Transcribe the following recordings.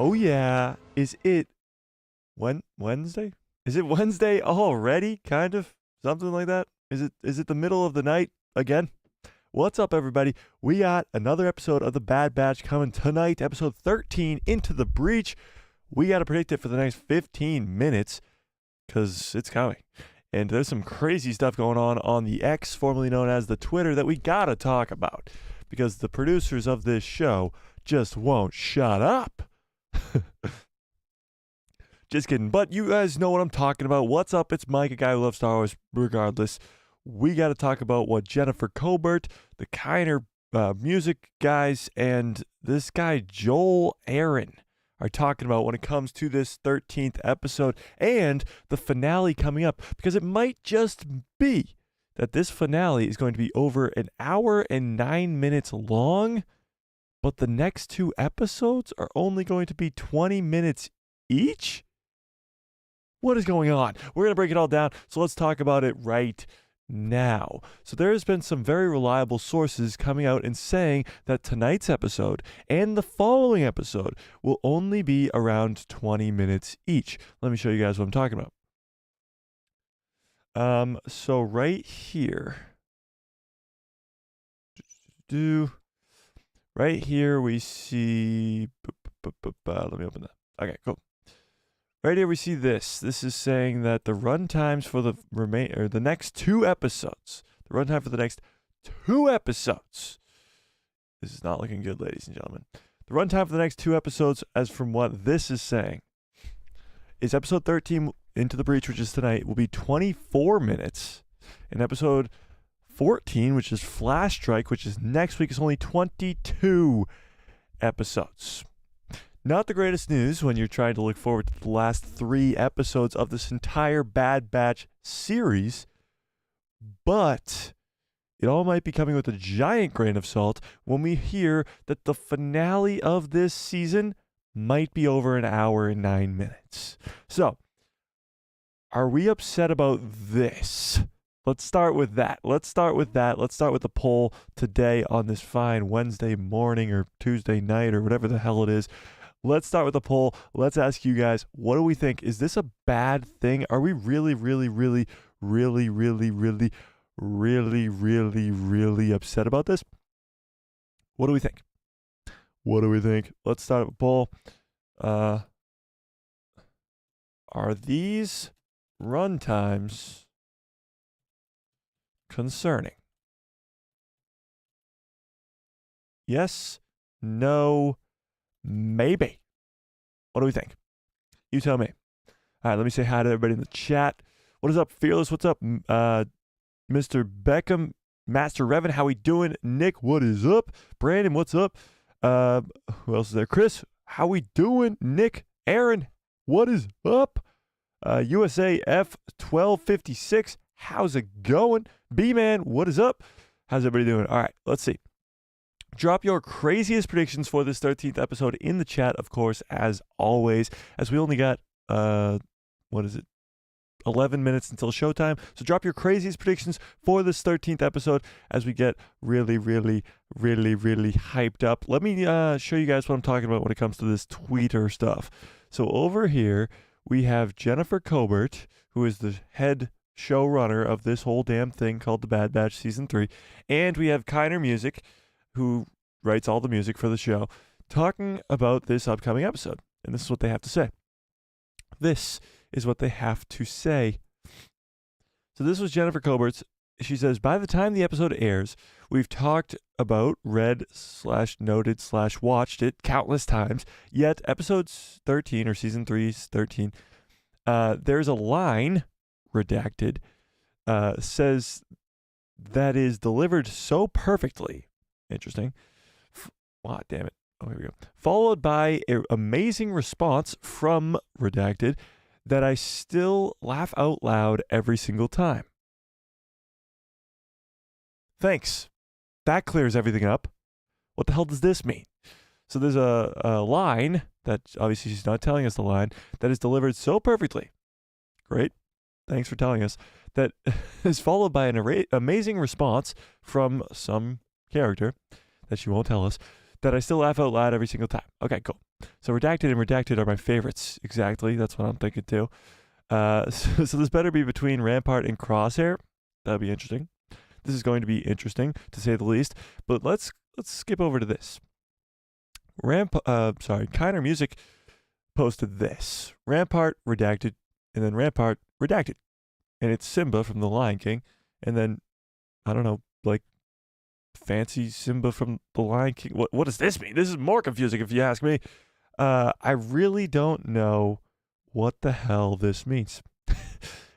Oh yeah, is it Wednesday? Is it Wednesday already? Kind of something like that. Is it the middle of the night again? What's up, everybody? We got another episode of the Bad Batch coming tonight, episode 13, Into the Breach. We got to predict it for the next 15 minutes because it's coming. And there's some crazy stuff going on the X, formerly known as the Twitter, that we got to talk about because the producers of this show just won't shut up. Just kidding. But you guys know what I'm talking about. What's up? It's Mike, a guy who loves Star Wars regardless. We got to talk about what Jennifer Cobert, the Kiner music guys, and this guy Joel Aaron are talking about when it comes to this 13th episode and the finale coming up. Because it might just be that this finale is going to be over an hour and 9 minutes long, but the next two episodes are only going to be 20 minutes each? What is going on? We're going to break it all down, so let's talk about it right now. So there has been some very reliable sources coming out and saying that tonight's episode and the following episode will only be around 20 minutes each. Let me show you guys what I'm talking about. So right here, right here we see, let me open that. Okay, cool. Right here we see this. This is saying that the run times for the next two episodes. The runtime for the next two episodes. This is not looking good, ladies and gentlemen. The runtime for the next two episodes, as from what this is saying, is episode 13, Into the Breach, which is tonight, will be 24 minutes. And episode 14, which is Flash Strike, which is next week, is only 22 episodes. Not the greatest news when you're trying to look forward to the last 3 episodes of this entire Bad Batch series, but it all might be coming with a giant grain of salt when we hear that the finale of this season might be over an hour and 9 minutes. So, are we upset about this? Let's start with that. Let's start with the poll today on this fine Wednesday morning or Tuesday night or whatever the hell it is. Let's start with the poll. Let's ask you guys, what do we think? Is this a bad thing? Are we really upset about this? What do we think? Let's start with the poll. Are these run times concerning? Yes, no, maybe. What do we think? You tell me. All right, let me say hi to everybody in the chat. What is up, Fearless? What's up, Mr. Beckham? Master Revan, how we doing? Nick, what is up? Brandon, what's up? Who else is there? Chris, how we doing? Nick, Aaron, what is up? USA F1256, how's it going? B-Man, what is up? How's everybody doing? All right, let's see. Drop your craziest predictions for this 13th episode in the chat, of course, as always, as we only got, 11 minutes until showtime. So drop your craziest predictions for this 13th episode as we get really hyped up. Let me show you guys what I'm talking about when it comes to this Twitter stuff. So over here, we have Jennifer Cobert, who is the head showrunner of this whole damn thing called The Bad Batch Season 3. And we have Kiner Music, who writes all the music for the show, talking about this upcoming episode. And this is what they have to say. This is what they have to say. So this was Jennifer Cobert's. She says, by the time the episode airs, we've talked about, read/noted/watched it countless times, yet episodes 13, or season 3's 13, there's a line, redacted, says that is delivered so perfectly. Interesting. Damn it. Oh, here we go. Followed by an amazing response from redacted that I still laugh out loud every single time. Thanks. That clears everything up. What the hell does this mean? So there's a line that obviously she's not telling us the line that is delivered so perfectly. Great. Thanks for telling us. That is followed by an amazing response from some character that she won't tell us, that I still laugh out loud every single time. Okay, cool. So redacted and redacted are my favorites. Exactly. That's what I'm thinking too. So this better be between Rampart and Crosshair. That'd be interesting. This is going to be interesting to say the least. But let's skip over to this. Kiner Music posted this. Rampart redacted, and then Rampart redacted. And it's Simba from The Lion King. And then, I don't know, like fancy Simba from The Lion King. What does this mean? This is more confusing if you ask me. I really don't know what the hell this means.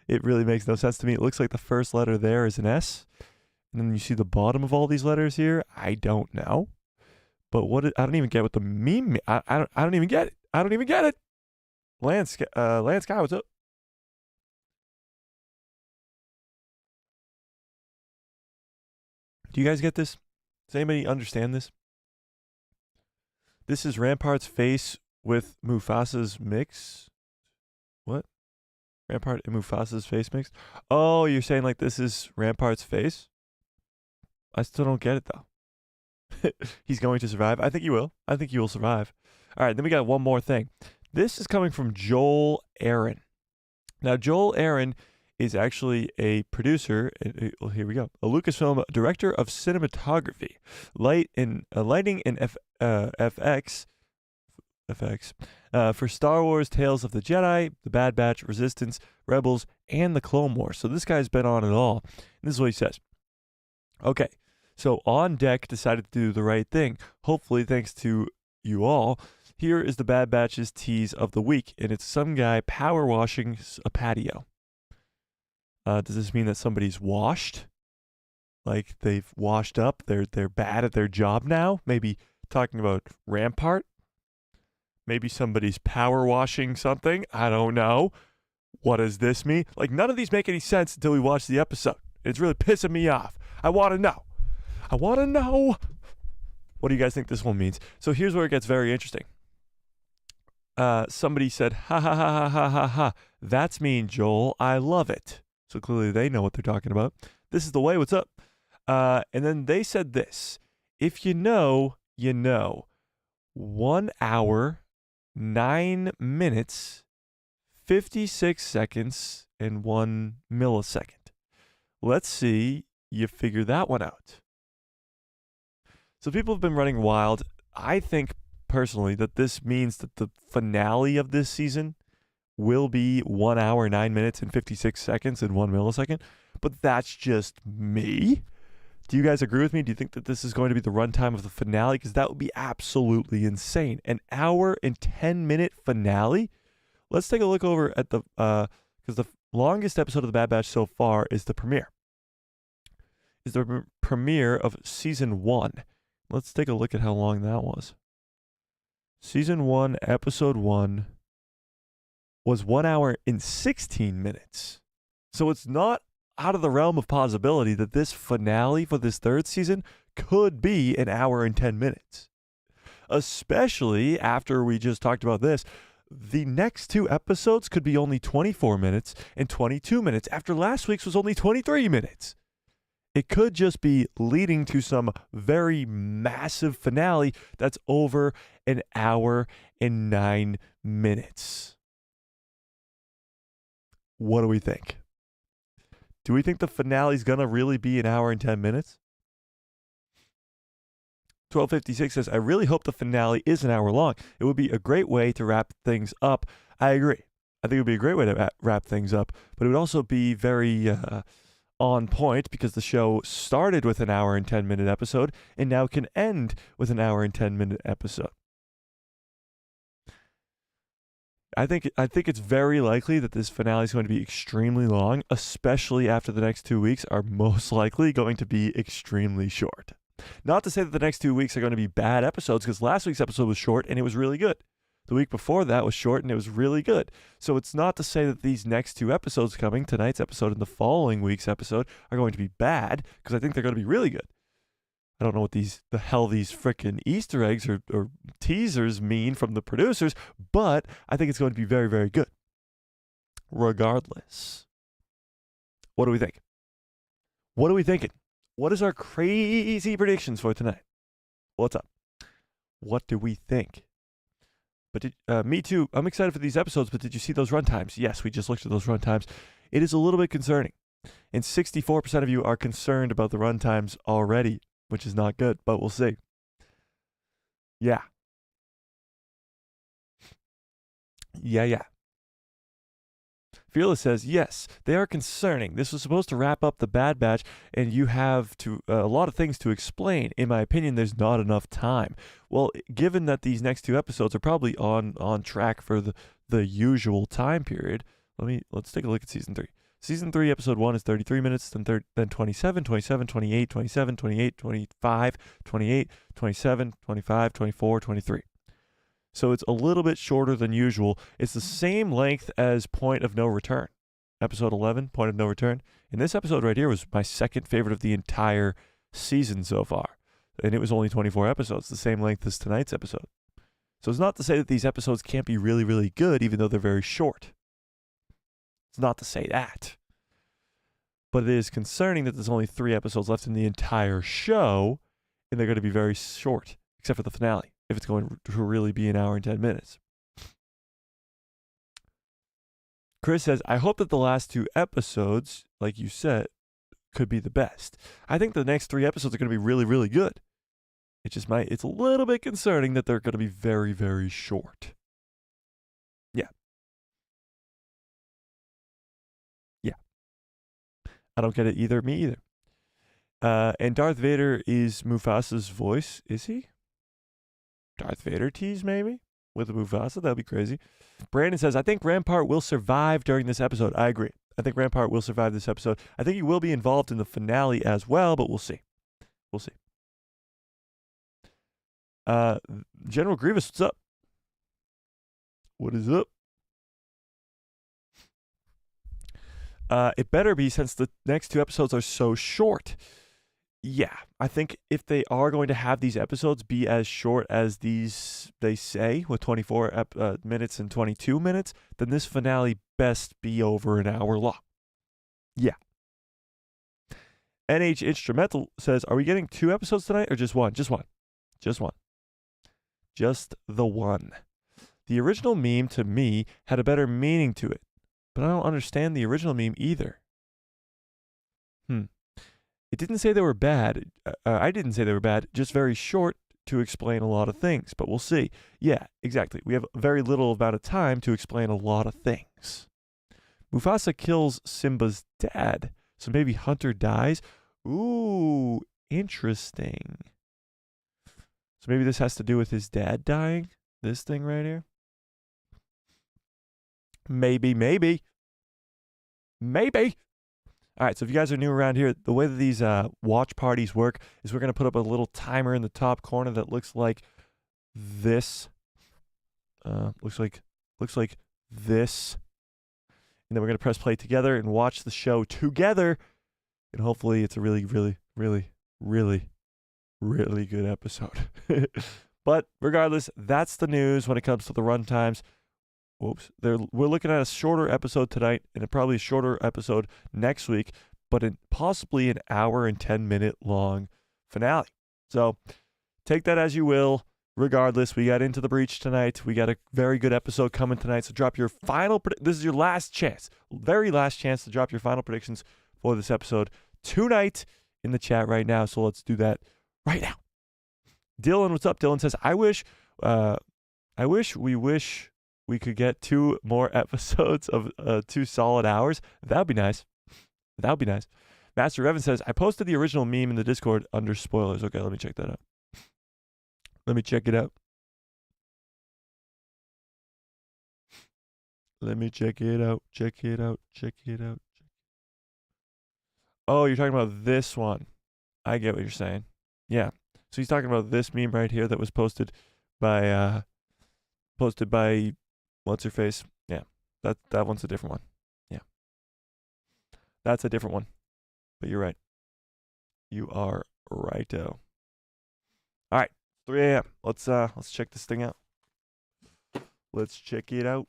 It really makes no sense to me. It looks like the first letter there is an S. And then you see the bottom of all these letters here. I don't know. But I don't even get what the meme. I don't even get it. I don't even get it. Lance Sky, what's up? Do you guys get this? Does anybody understand this? This is Rampart's face with Mufasa's mix. What? Rampart and Mufasa's face mixed? Oh, you're saying like this is Rampart's face? I still don't get it though. He's going to survive. I think he will. I think he will survive. All right, then we got one more thing. This is coming from Joel Aaron. Now, Joel Aaron is actually a producer. Well, here we go. A Lucasfilm director of cinematography, lighting and FX for Star Wars, Tales of the Jedi, The Bad Batch, Resistance, Rebels, and The Clone Wars. So this guy's been on it all. And this is what he says. Okay, so On Deck decided to do the right thing. Hopefully, thanks to you all. Here is the Bad Batch's tease of the week, and it's some guy power washing a patio. Does this mean that somebody's washed? Like they've washed up? They're bad at their job now? Maybe talking about Rampart? Maybe somebody's power washing something? I don't know. What does this mean? Like none of these make any sense until we watch the episode. It's really pissing me off. I want to know. I want to know. What do you guys think this one means? So here's where it gets very interesting. Somebody said, ha ha ha ha ha ha ha. That's mean, Joel. I love it. So clearly they know what they're talking about. This is the way. What's up? And then they said this. If you know, you know. 1 hour, 9 minutes, 56 seconds, and 1 millisecond. Let's see you figure that one out. So people have been running wild. I think personally that this means that the finale of this season will be 1 hour, 9 minutes, and 56 seconds and 1 millisecond. But that's just me. Do you guys agree with me? Do you think that this is going to be the runtime of the finale? Because that would be absolutely insane. An hour and 10-minute finale? Let's take a look over at the, because the longest episode of The Bad Batch so far is the premiere. Is the premiere of season 1. Let's take a look at how long that was. Season 1, episode 1 was 1 hour and 16 minutes. So it's not out of the realm of possibility that this finale for this third season could be an hour and 10 minutes. Especially after we just talked about this, the next 2 episodes could be only 24 minutes and 22 minutes after last week's was only 23 minutes. It could just be leading to some very massive finale that's over an hour and 9 minutes. What do we think? Do we think the finale is going to really be an hour and 10 minutes? 1256 says, I really hope the finale is an hour long. It would be a great way to wrap things up. I agree. I think it would be a great way to wrap things up, but it would also be very on point because the show started with an hour and 10-minute episode and now can end with an hour and 10-minute episode. I think it's very likely that this finale is going to be extremely long, especially after the next 2 weeks are most likely going to be extremely short. Not to say that the next 2 weeks are going to be bad episodes, because last week's episode was short and it was really good. The week before that was short and it was really good. So it's not to say that these next 2 episodes coming, tonight's episode and the following week's episode, are going to be bad, because I think they're going to be really good. I don't know what the hell these frickin' Easter eggs or teasers mean from the producers, but I think it's going to be very, very good. Regardless. What do we think? What are we thinking? What is our crazy predictions for tonight? What's up? What do we think? But me too. I'm excited for these episodes, but did you see those runtimes? Yes, we just looked at those runtimes. It is a little bit concerning. And 64% of you are concerned about the runtimes already, which is not good, but we'll see. Yeah. Yeah. Fearless says, yes, they are concerning. This was supposed to wrap up the Bad Batch, and you have a lot of things to explain. In my opinion, there's not enough time. Well, given that these next 2 episodes are probably on track for the usual time period, let's take a look at Season 3. Season 3, Episode 1 is 33 minutes, then 27, 27, 28, 27, 28, 25, 28, 27, 25, 24, 23. So it's a little bit shorter than usual. It's the same length as Point of No Return. Episode 11, Point of No Return. And this episode right here was my second favorite of the entire season so far. And it was only 24 episodes, the same length as tonight's episode. So it's not to say that these episodes can't be really, really good, even though they're very short. It's not to say that. But it is concerning that there's only 3 episodes left in the entire show, and they're going to be very short, except for the finale, if it's going to really be an hour and 10 minutes. Chris says, I hope that the last 2 episodes, like you said, could be the best. I think the next 3 episodes are going to be really, really good. It's a little bit concerning that they're going to be very, very short. Yeah. I don't get it either. Me either. And Darth Vader is Mufasa's voice. Is he? Darth Vader tease, maybe? With Mufasa? That'd be crazy. Brandon says, I think Rampart will survive during this episode. I agree. I think Rampart will survive this episode. I think he will be involved in the finale as well, but we'll see. We'll see. General Grievous, what's up? What is up? It better be, since the next 2 episodes are so short. Yeah, I think if they are going to have these episodes be as short as these, they say, with 24 minutes and 22 minutes, then this finale best be over an hour long. Yeah. NH Instrumental says, are we getting 2 episodes tonight or just one? Just one. Just one. Just the one. The original meme, to me, had a better meaning to it. But I don't understand the original meme either. It didn't say they were bad. I didn't say they were bad. Just very short to explain a lot of things. But we'll see. Yeah, exactly. We have very little amount of time to explain a lot of things. Mufasa kills Simba's dad. So maybe Hunter dies. Ooh, interesting. So maybe this has to do with his dad dying? This thing right here? Maybe. All right, so if you guys are new around here, the way that these watch parties work is we're going to put up a little timer in the top corner that looks like this. Looks like this. And then we're going to press play together and watch the show together. And hopefully it's a really, really, really, really, really good episode. But regardless, that's the news when it comes to the run times. We're looking at a shorter episode tonight and probably a shorter episode next week, but possibly an hour and 10-minute long finale. So take that as you will. Regardless, we got Into the Breach tonight. We got a very good episode coming tonight. So drop your final. This is your last chance, very last chance to drop your final predictions for this episode tonight in the chat right now. So let's do that right now. Dylan, what's up? Dylan says, I wish we could get 2 more episodes of 2 solid hours. That'd be nice. Master Evan says, I posted the original meme in the Discord under spoilers. Okay, let me check that out. Let me check it out. Check it out. Oh, you're talking about this one. I get what you're saying. Yeah. So he's talking about this meme right here that was posted by what's her face? Yeah. That one's a different one. Yeah. That's a different one. But you're right. You are righto. All right. 3 a.m. Let's check this thing out. Let's check it out.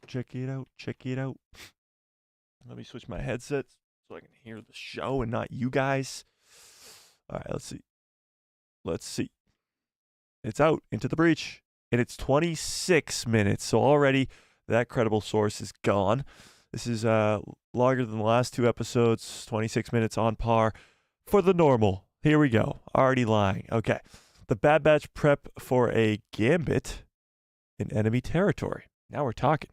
Let me switch my headset so I can hear the show and not you guys. All right, let's see. It's out. Into the Breach. and it's 26 minutes. So already that credible source is gone. This is longer than the last 2 episodes, 26 minutes on par for the normal. Here we go. Already lying. Okay. The Bad Batch prep for a gambit in enemy territory. Now we're talking.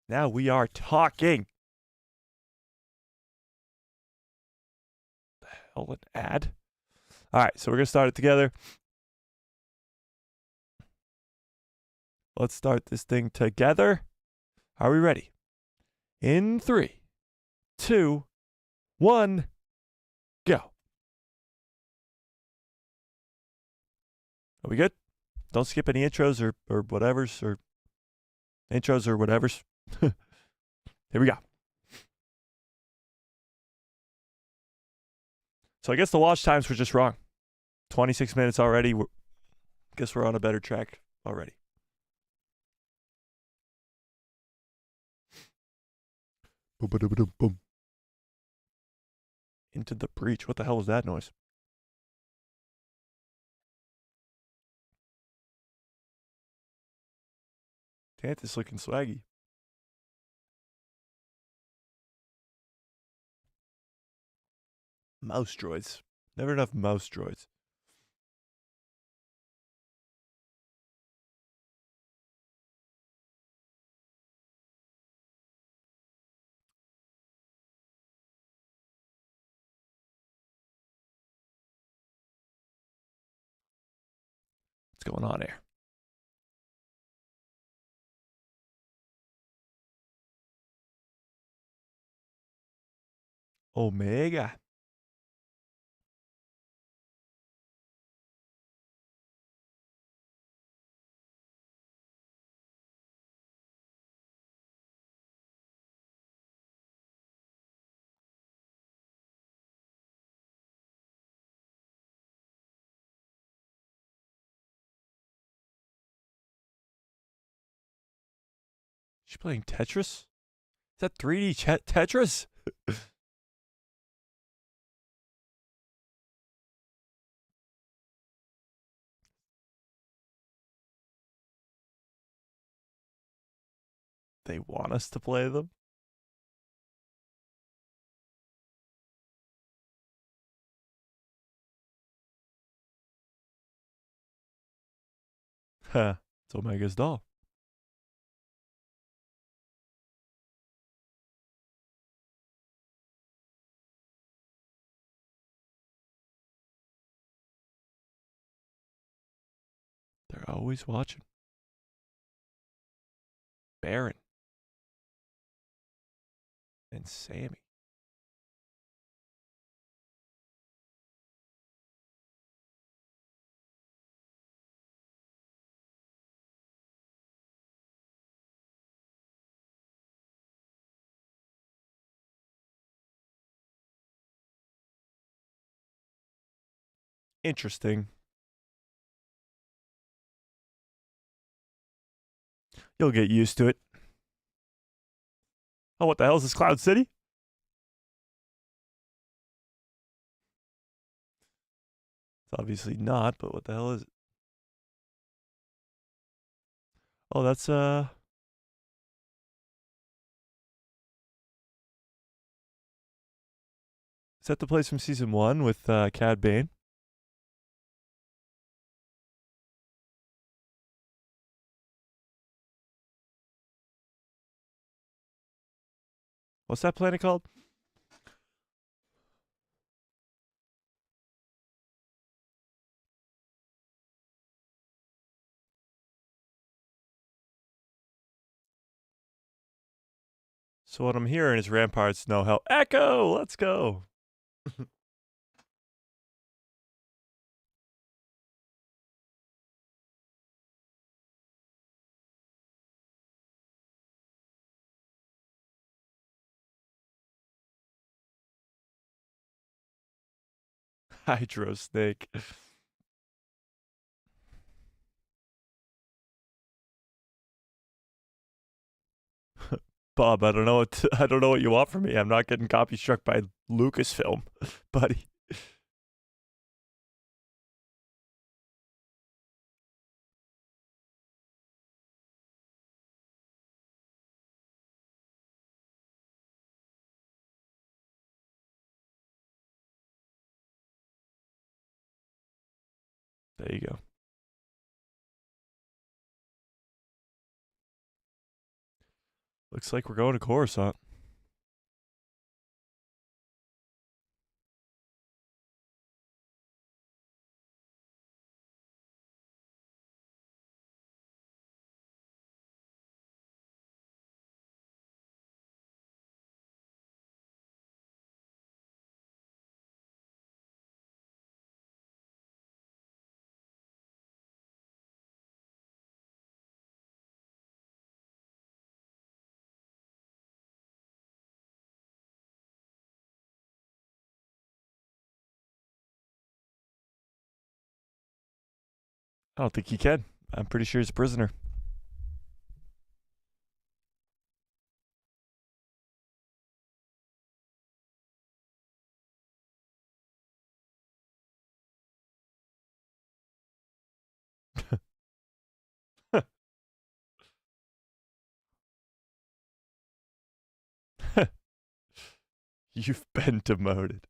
Now we are talking. The hell, an ad? All right, so we're going to start it together. Let's start this thing together. Are we ready? In 3, 2, 1, go. Are we good? Don't skip any intros or whatevers or intros or whatevers. Here we go. So I guess the watch times were just wrong. 26 minutes already. Guess we're on a better track already. Boom. Into the breach. What the hell was that noise? Tantiss looking swaggy. Mouse droids. Never enough mouse droids. What's going on here? Omega. She playing Tetris? Is that 3D Tetris? They want us to play them? Huh. It's Omega's doll. They're always watching. Baron. And Sammy. Interesting. You'll get used to it. Oh, what the hell is this, Cloud City? It's obviously not, but what the hell is it? Oh, that's is that the place from season 1 with Cad Bane? What's that planet called? So what I'm hearing is Rampart's no help. Echo, let's go. Hydro Snake. Bob, I don't know what you want from me. I'm not getting copy struck by Lucasfilm, buddy. There you go. Looks like we're going to Coruscant. I don't think he can. I'm pretty sure he's a prisoner. You've been demoted.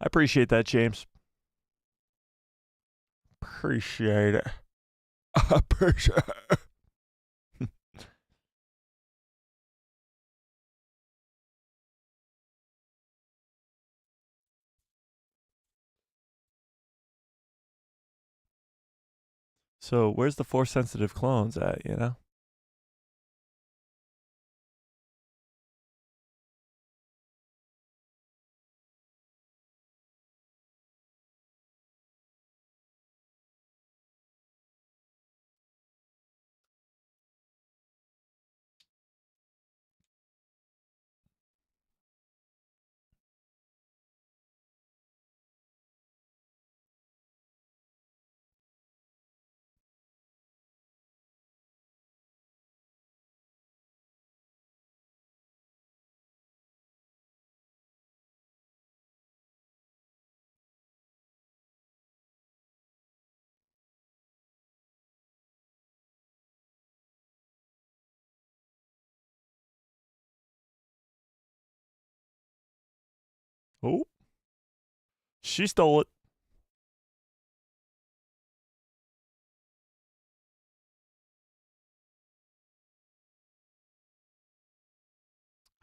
I appreciate that, James. Appreciate it. Appreciate it. So, where's the force sensitive clones at, you know? Oh, she stole it.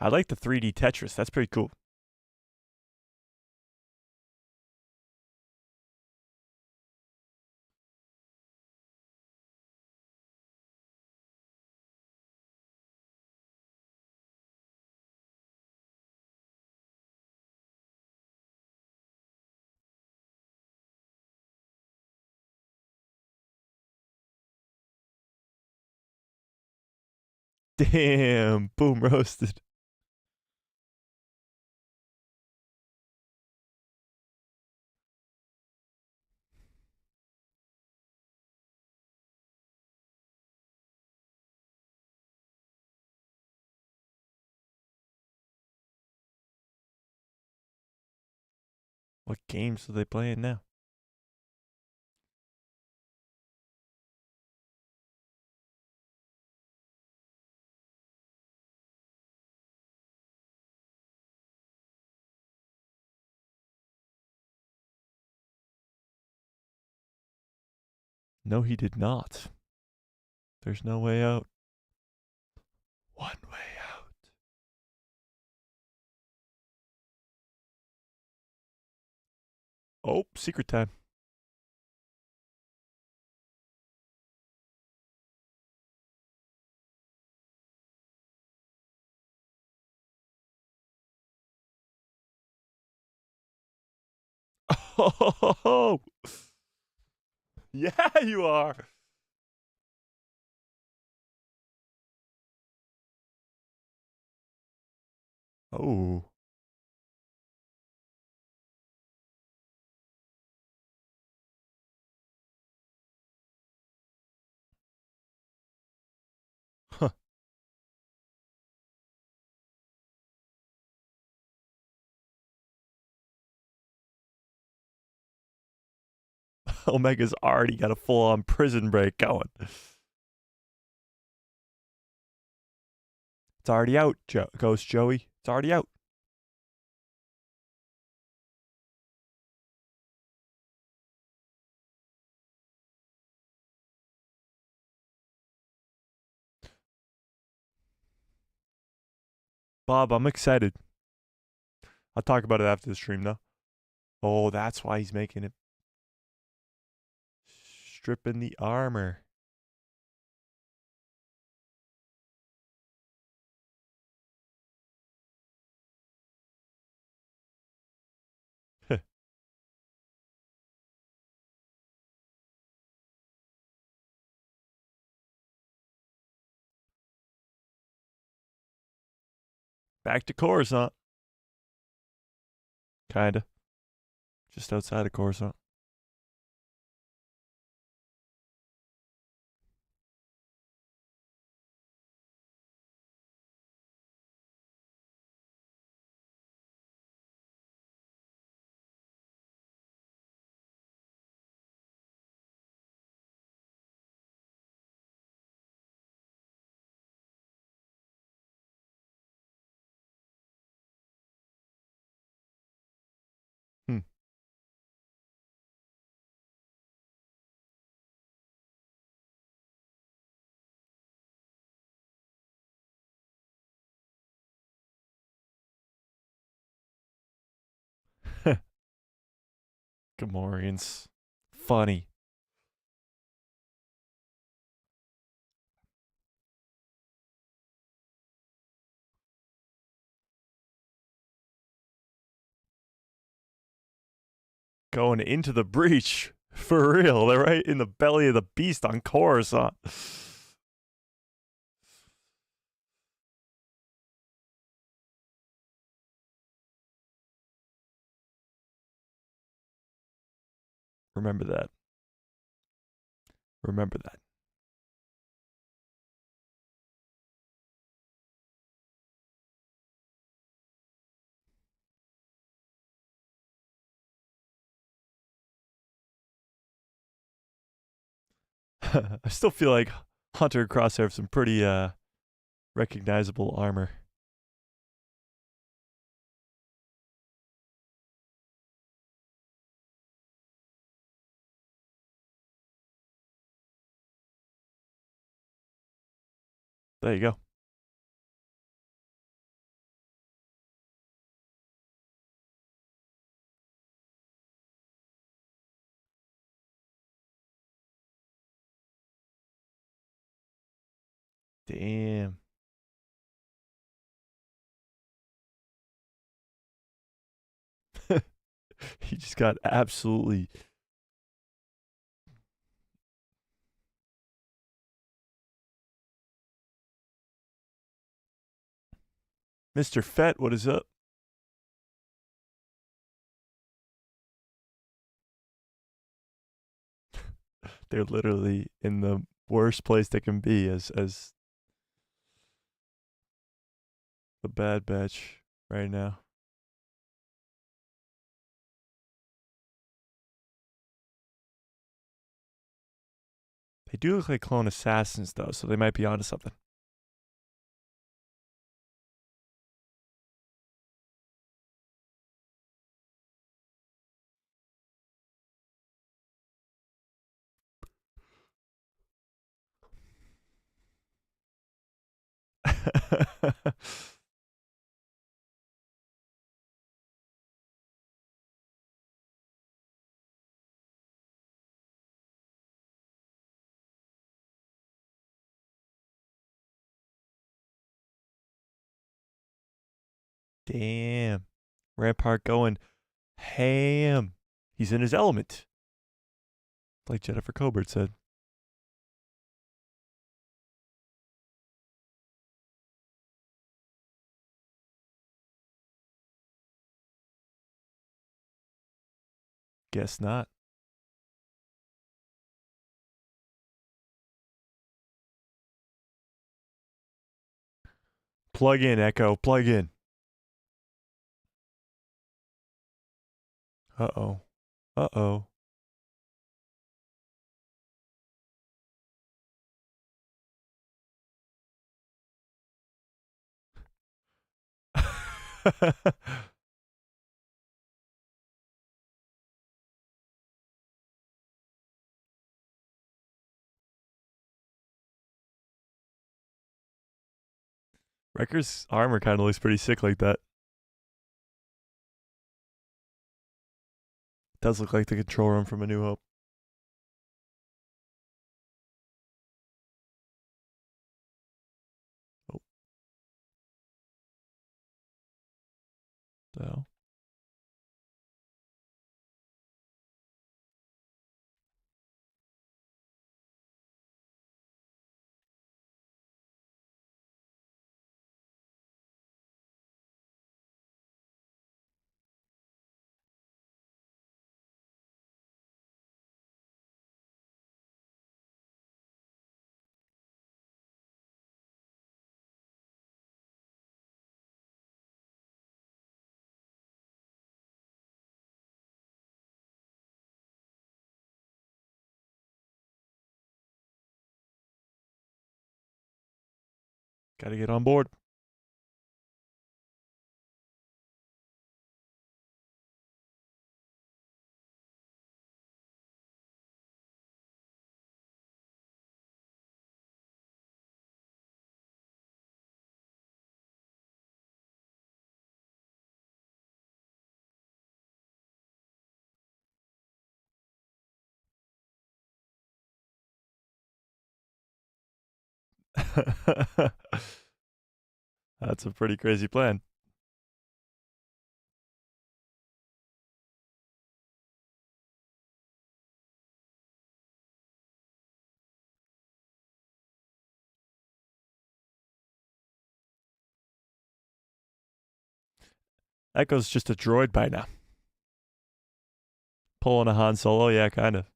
I like the 3D Tetris. That's pretty cool. Damn, boom roasted. What games are they playing now? No, he did not. There's no way out. One way out. Oh, secret time. Oh, yeah, you are. Oh. Huh. Omega's already got a full on prison break going. It's already out, Ghost Joey. It's already out. Bob, I'm excited. I'll talk about it after the stream, though. Oh, that's why he's making it. Stripping the armor. Back to Coruscant. Kinda. Just outside of Coruscant. Hmm. Gamorreans. Funny. Going into the breach. For real. They're right in the belly of the beast on Coruscant. Remember that. Remember that. I still feel like Hunter and Crosshair have some pretty recognizable armor. There you go. Damn. He just got absolutely. Mr. Fett, what is up? They're literally in the worst place they can be as the Bad Batch right now. They do look like clone assassins, though, so they might be onto something. Damn. Rampart going ham. He's in his element. Like Jennifer Cobert said. Guess not. Plug in, Echo. Plug in. Uh-oh. Uh-oh. Wrecker's armor kind of looks pretty sick like that. Does look like the control room from A New Hope. Oh. So. Gotta get on board. That's a pretty crazy plan. Echo's just a droid by now. Pulling a Han Solo, yeah, kind of.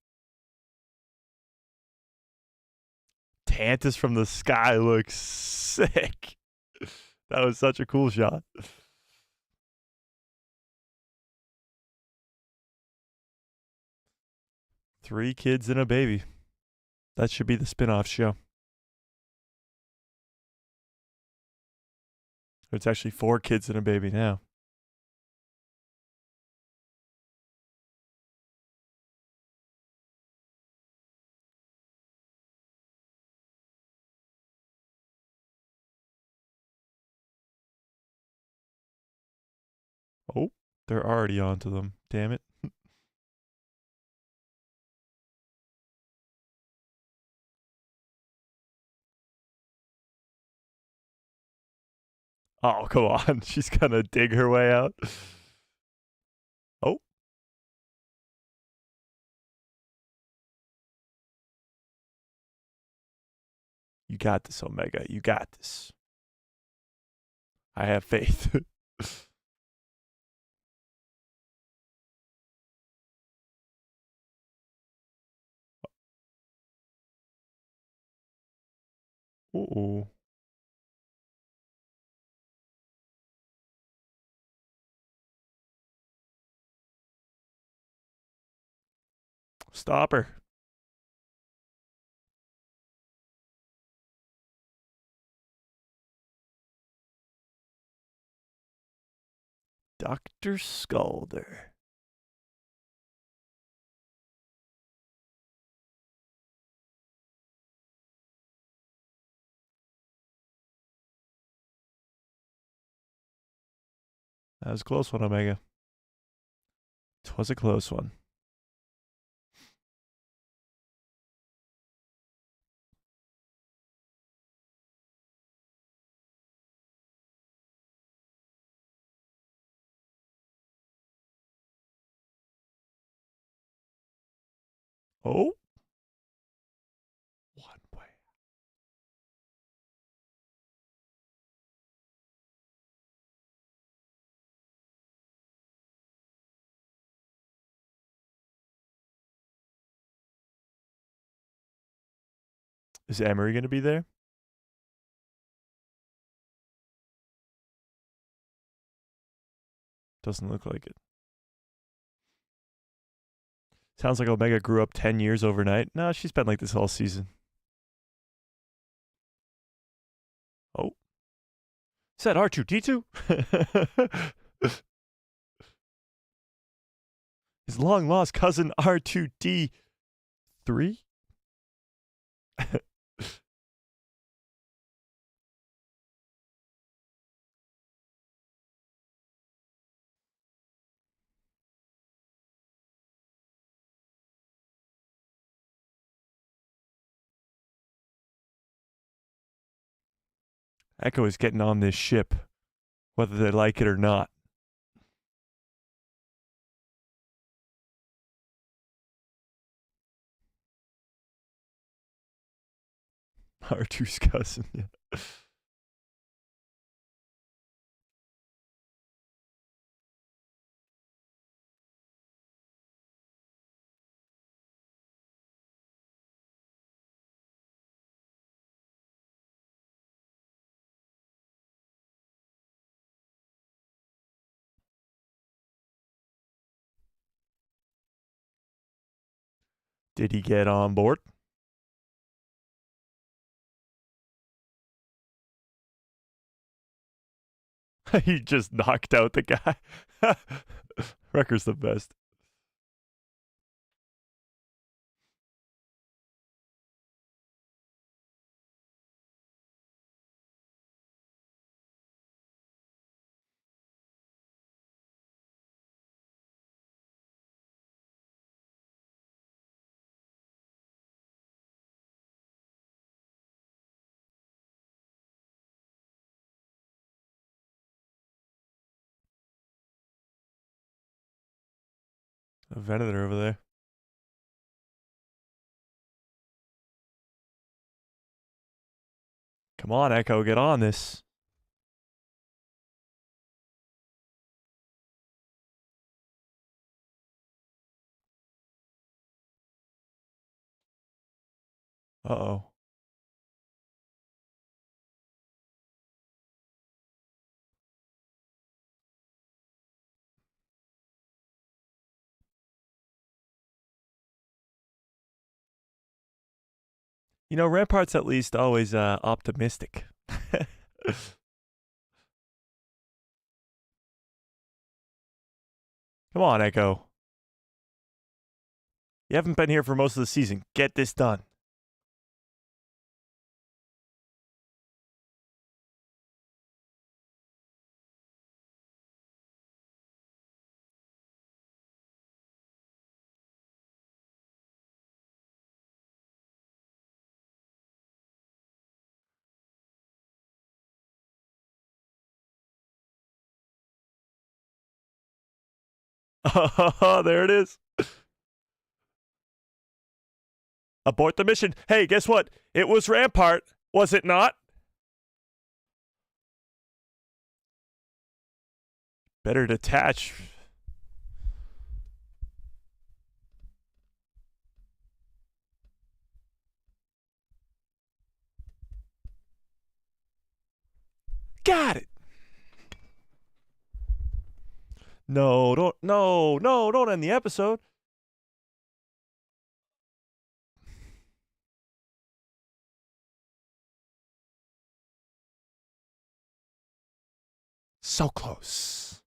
Tantiss from the sky looks sick. That was such a cool shot. Three kids and a baby. That should be the spin-off show. It's actually 4 kids and a baby now. Oh, they're already onto them. Damn it. Oh, come on. She's gonna dig her way out. Oh. You got this, Omega. You got this. I have faith. Ooh. Stop her. Dr. Sculder. That was a close one, Omega. It was a close one. Oh. One way. Is Emery going to be there? Doesn't look like it. Sounds like Omega grew up 10 years overnight. No, she's been like this whole season. Oh. Is that R2D2? His long lost cousin R2D3? Echo is getting on this ship, whether they like it or not. R2's cousin, yeah. Did he get on board? He just knocked out the guy. Wrecker's the best. A Venator over there. Come on, Echo, get on this. Uh-oh. You know, Rampart's at least always optimistic. Come on, Echo. You haven't been here for most of the season. Get this done. Oh, there it is. Abort the mission. Hey, guess what? It was Rampart, was it not? Better detach. Got it. No, don't end the episode. So close.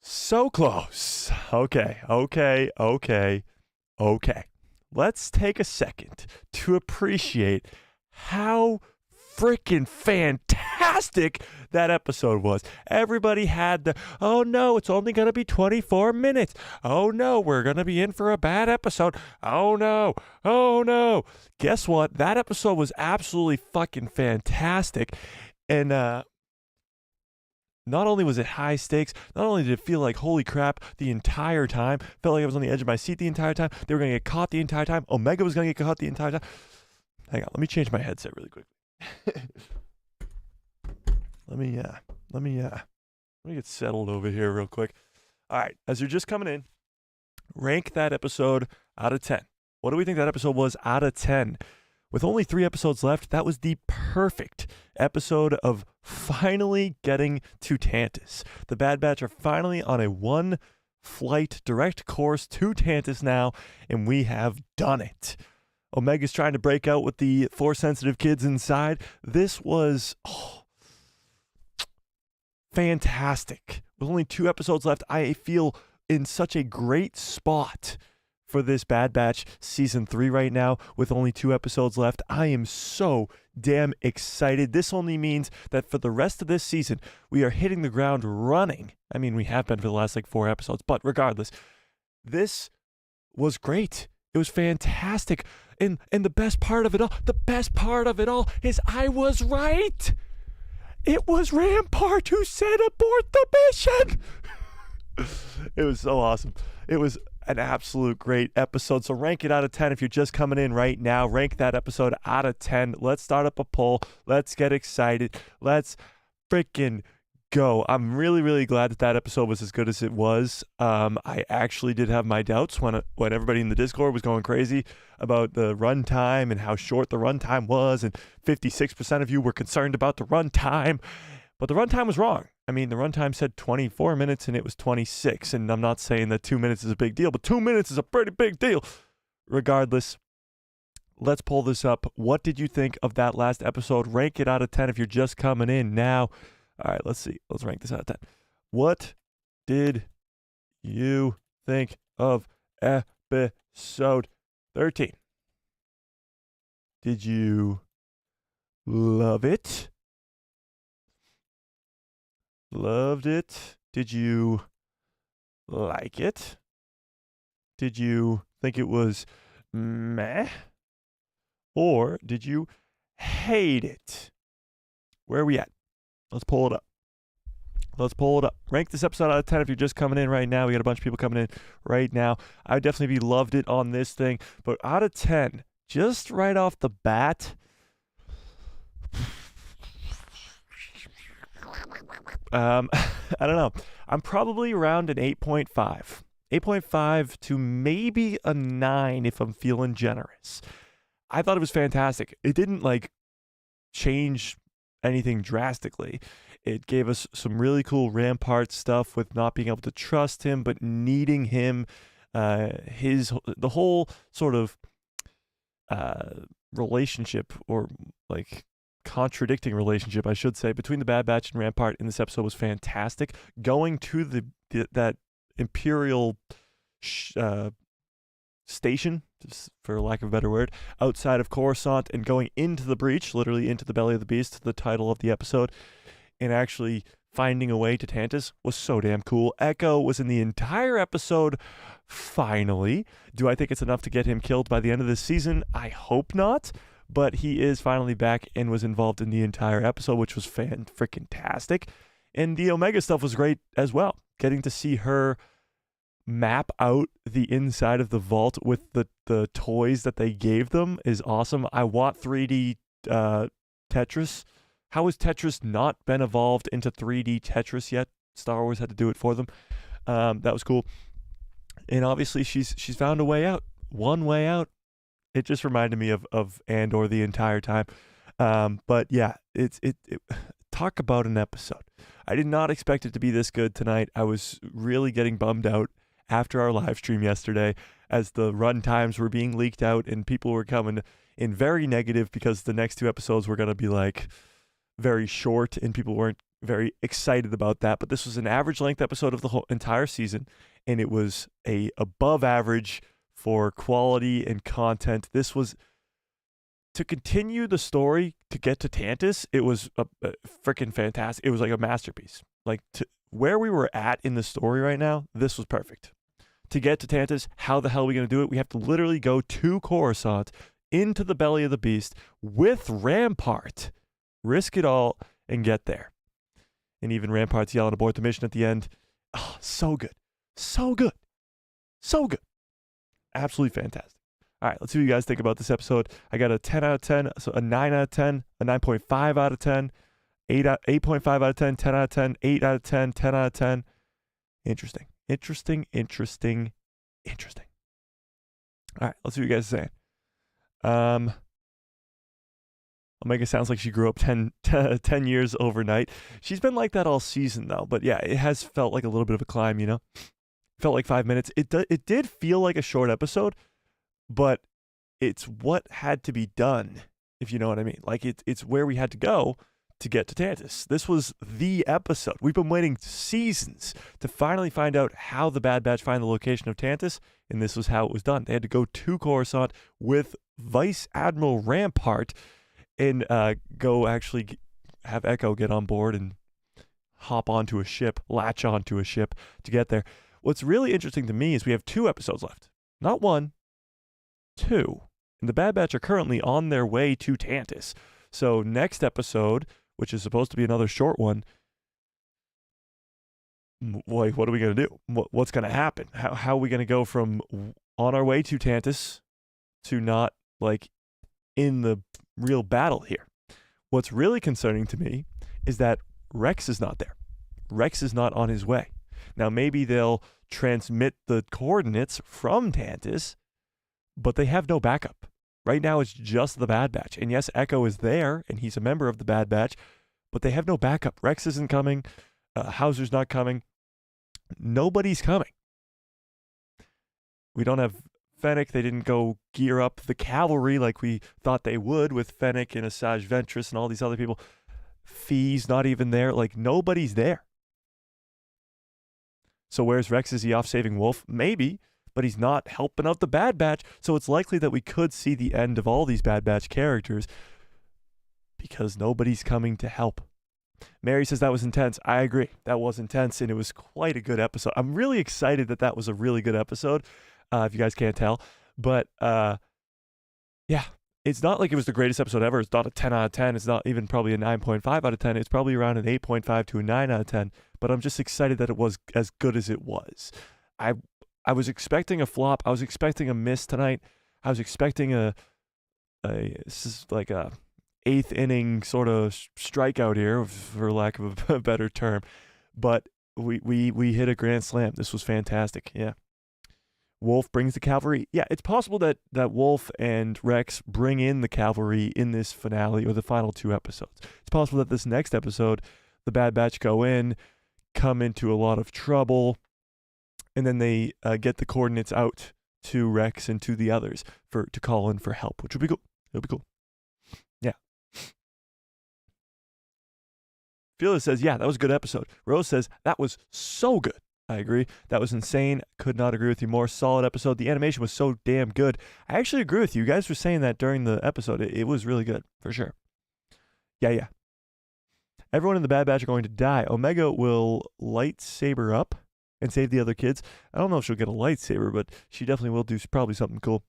So close. Okay. Let's take a second to appreciate how freaking fantastic that episode was. Everybody had the, oh no, it's only going to be 24 minutes. Oh no, we're going to be in for a bad episode. Oh no. Guess what? That episode was absolutely fucking fantastic. And not only was it high stakes, not only did it feel like holy crap the entire time, felt like I was on the edge of my seat the entire time, they were going to get caught the entire time, Omega was going to get caught the entire time. Hang on, let me change my headset really quick. Let me get settled over here real quick. All right, as you're just coming in, rank that episode out of 10. What do we think that episode was out of 10? With only 3 episodes left, that was the perfect episode of finally getting to Tantiss. The Bad Batch are finally on a 1-flight direct course to Tantiss now, and we have done it. Omega's trying to break out with the Force-sensitive kids inside. This was fantastic. With only 2 episodes left, I feel in such a great spot for this Bad Batch season 3 right now. With only 2 episodes left, I am so damn excited. This only means that for the rest of this season, we are hitting the ground running. I mean, we have been for the last 4 episodes, but regardless, this was great. It was fantastic. And the best part of it all is I was right. It was Rampart who said abort the mission. It was so awesome. It was an absolute great episode. So rank it out of 10 if you're just coming in right now. Rank that episode out of 10. Let's start up a poll. Let's get excited. Let's freaking go. I'm really, really glad that episode was as good as it was. I actually did have my doubts when everybody in the Discord was going crazy about the runtime and how short the runtime was, and 56% of you were concerned about the runtime, but the runtime was wrong. I mean, the runtime said 24 minutes and it was 26, and I'm not saying that 2 minutes is a big deal, but 2 minutes is a pretty big deal. Regardless, let's pull this up. What did you think of that last episode? Rank it out of 10 if you're just coming in now. All right, let's see. Let's rank this out of 10. What did you think of episode 13? Did you love it? Loved it? Did you like it? Did you think it was meh? Or did you hate it? Where are we at? Let's pull it up. Let's pull it up. Rank this episode out of 10 if you're just coming in right now. We got a bunch of people coming in right now. I would definitely be loved it on this thing. But out of 10, just right off the bat, I don't know. I'm probably around an 8.5. 8.5 to maybe a 9 if I'm feeling generous. I thought it was fantastic. It didn't change anything drastically. It gave us some really cool Rampart stuff with not being able to trust him, but needing him. The whole sort of relationship, or contradicting relationship, I should say, between the Bad Batch and Rampart in this episode was fantastic. Going to that Imperial station, just for lack of a better word, outside of Coruscant, and going into the breach, literally into the belly of the beast, the title of the episode, and actually finding a way to Tantiss was so damn cool. Echo was in the entire episode, finally. Do I think it's enough to get him killed by the end of this season? I hope not, but he is finally back and was involved in the entire episode, which was fan-freaking-tastic. And the Omega stuff was great as well. Getting to see her map out the inside of the vault with the toys that they gave them is awesome. I want 3D Tetris. How has Tetris not been evolved into 3D Tetris yet? Star Wars had to do it for them. That was cool. And obviously she's found a way out. One way out. It just reminded me of Andor the entire time. But yeah, it talk about an episode. I did not expect it to be this good tonight. I was really getting bummed out after our live stream yesterday as the run times were being leaked out and people were coming in very negative because the next 2 episodes were going to be very short and people weren't very excited about that. But this was an average length episode of the whole entire season, and it was a above average for quality and content. This was to continue the story to get to Tantiss. It was a freaking fantastic. It was like a masterpiece. Where we were at in the story right now, this was perfect. To get to Tantiss, how the hell are we going to do it? We have to literally go to Coruscant, into the belly of the beast with Rampart, risk it all, and get there. And even Rampart's yelling abort the mission at the end. Oh, so good. So good. So good. Absolutely fantastic. All right, let's see what you guys think about this episode. I got a 10 out of 10, so a 9 out of 10, a 9.5 out of 10, 8.5 out of 10, 10 out of 10, 8 out of 10, 10 out of 10. Interesting. All right, let's see what you guys are saying. I'll make it sound like she grew up 10 years overnight. She's been like that all season, though. But yeah, it has felt like a little bit of a climb, Felt like 5 minutes. It did feel like a short episode, but it's what had to be done, if you know what I mean. It's where we had to go to get to Tantiss. This was the episode. We've been waiting seasons to finally find out how the Bad Batch find the location of Tantiss, and this was how it was done. They had to go to Coruscant with Vice Admiral Rampart and go actually have Echo get on board and hop onto a ship, latch onto a ship to get there. What's really interesting to me is we have 2 episodes left. Not 1, 2. And the Bad Batch are currently on their way to Tantiss. So next episode, which is supposed to be another short one, like, what are we going to do? What's going to happen? How are we going to go from on our way to Tantiss to not, like, in the real battle here? What's really concerning to me is that Rex is not there. Rex is not on his way. Now, maybe they'll transmit the coordinates from Tantiss, but they have no backup. Right now, it's just the Bad Batch. And yes, Echo is there, and he's a member of the Bad Batch, but they have no backup. Rex isn't coming. Hauser's not coming. Nobody's coming. We don't have Fennec. They didn't go gear up the cavalry like we thought they would with Fennec and Asajj Ventress and all these other people. Fee's not even there. Like, nobody's there. So where's Rex? Is he off saving Wolf? Maybe, but he's not helping out the Bad Batch. So it's likely that we could see the end of all these Bad Batch characters because nobody's coming to help. Mary says that was intense. I agree. That was intense, and it was quite a good episode. I'm really excited that that was a really good episode, if you guys can't tell. But, yeah, it's not like it was the greatest episode ever. It's not a 10 out of 10. It's not even probably a 9.5 out of 10. It's probably around an 8.5 to a 9 out of 10. But I'm just excited that it was as good as it was. I was expecting a flop. I was expecting a miss tonight. I was expecting a 8th inning sort of strikeout here, for lack of a better term. But we hit a grand slam. This was fantastic. Yeah. Wolf brings the cavalry. Yeah, it's possible that Wolf and Rex bring in the cavalry in this finale or the final 2 episodes. It's possible that this next episode, the Bad Batch go in, come into a lot of trouble, and then they get the coordinates out to Rex and to the others to call in for help, which would be cool. It'll be cool. Yeah. Fearless says, yeah, that was a good episode. Rose says, that was so good. I agree. That was insane. Could not agree with you more. Solid episode. The animation was so damn good. I actually agree with you. You guys were saying that during the episode. It was really good, for sure. Yeah. Everyone in the Bad Batch are going to die. Omega will lightsaber up and save the other kids. I don't know if she'll get a lightsaber, but she definitely will do probably something cool.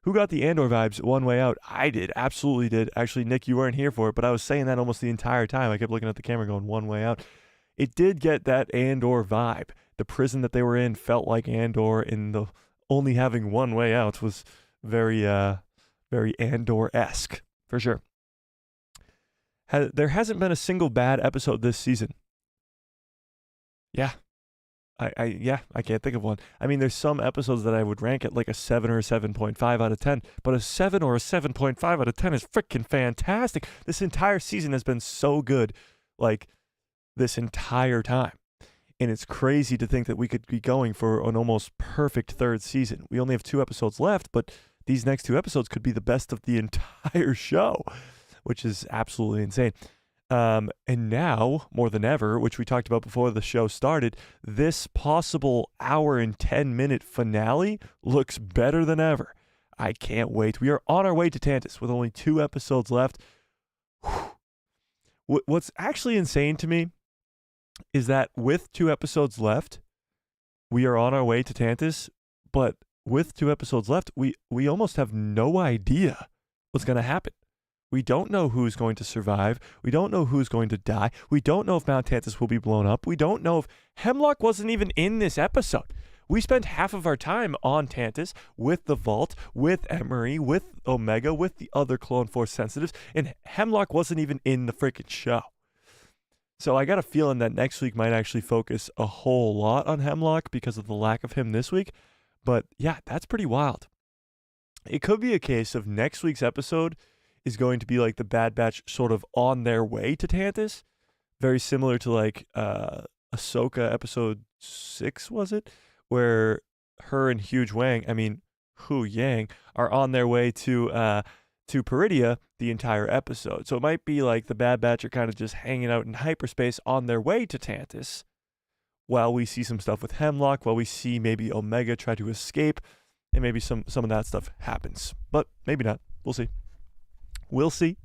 Who got the Andor vibes One Way Out? I did. Absolutely did. Actually, Nick, you weren't here for it, but I was saying that almost the entire time. I kept looking at the camera going, One Way Out. It did get that Andor vibe. The prison that they were in felt like Andor, and the only having one way out was very Andor-esque, for sure. There hasn't been a single bad episode this season. Yeah. I can't think of one. I mean, there's some episodes that I would rank at like a 7 or a 7.5 out of 10, but a 7 or a 7.5 out of 10 is freaking fantastic. This entire season has been so good, like, this entire time. And it's crazy to think that we could be going for an almost perfect 3rd season. We only have 2 episodes left, but these next 2 episodes could be the best of the entire show, which is absolutely insane. And now, more than ever, which we talked about before the show started, this possible hour and 10-minute finale looks better than ever. I can't wait. We are on our way to Tantiss with only 2 episodes left. What's actually insane to me is that with 2 episodes left, we are on our way to Tantiss, but with 2 episodes left, we almost have no idea what's going to happen. We don't know who's going to survive. We don't know who's going to die. We don't know if Mount Tantiss will be blown up. We don't know if Hemlock wasn't even in this episode. We spent half of our time on Tantiss with the Vault, with Emery, with Omega, with the other Clone Force sensitives, and Hemlock wasn't even in the freaking show. So I got a feeling that next week might actually focus a whole lot on Hemlock because of the lack of him this week. But yeah, that's pretty wild. It could be a case of next week's episode is going to be like the Bad Batch sort of on their way to Tantiss. Very similar to like Ahsoka episode 6, was it? Where her and Hu Yang are on their way to to Peridia the entire episode. So it might be like the Bad Batch are kind of just hanging out in hyperspace on their way to Tantiss, while we see some stuff with Hemlock, while we see maybe Omega try to escape, and maybe some of that stuff happens. But maybe not. We'll see. We'll see.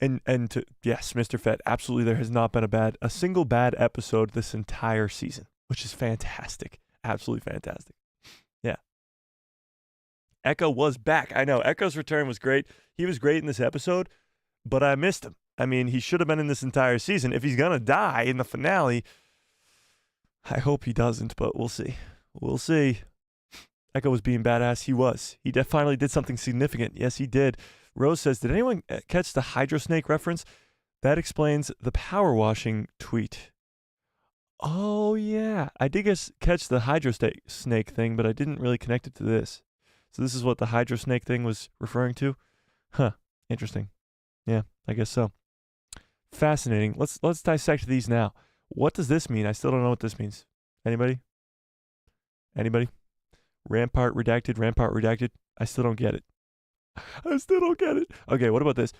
Yes, Mr. Fett, absolutely there has not been a single bad episode this entire season, which is fantastic. Absolutely fantastic. Yeah. Echo was back. I know, Echo's return was great. He was great in this episode, but I missed him. I mean, he should have been in this entire season. If he's going to die in the finale, I hope he doesn't, but we'll see. We'll see. Echo was being badass. He was. He finally did something significant. Yes, he did. Rose says, did anyone catch the Hydro Snake reference? That explains the power washing tweet. Oh, yeah. I did catch the Hydro Snake thing, but I didn't really connect it to this. So this is what the Hydro Snake thing was referring to? Huh. Interesting. Yeah, I guess so. Fascinating. Let's dissect these now. What does this mean? I still don't know what this means. Anybody? Rampart redacted. I still don't get it. Okay, what about this?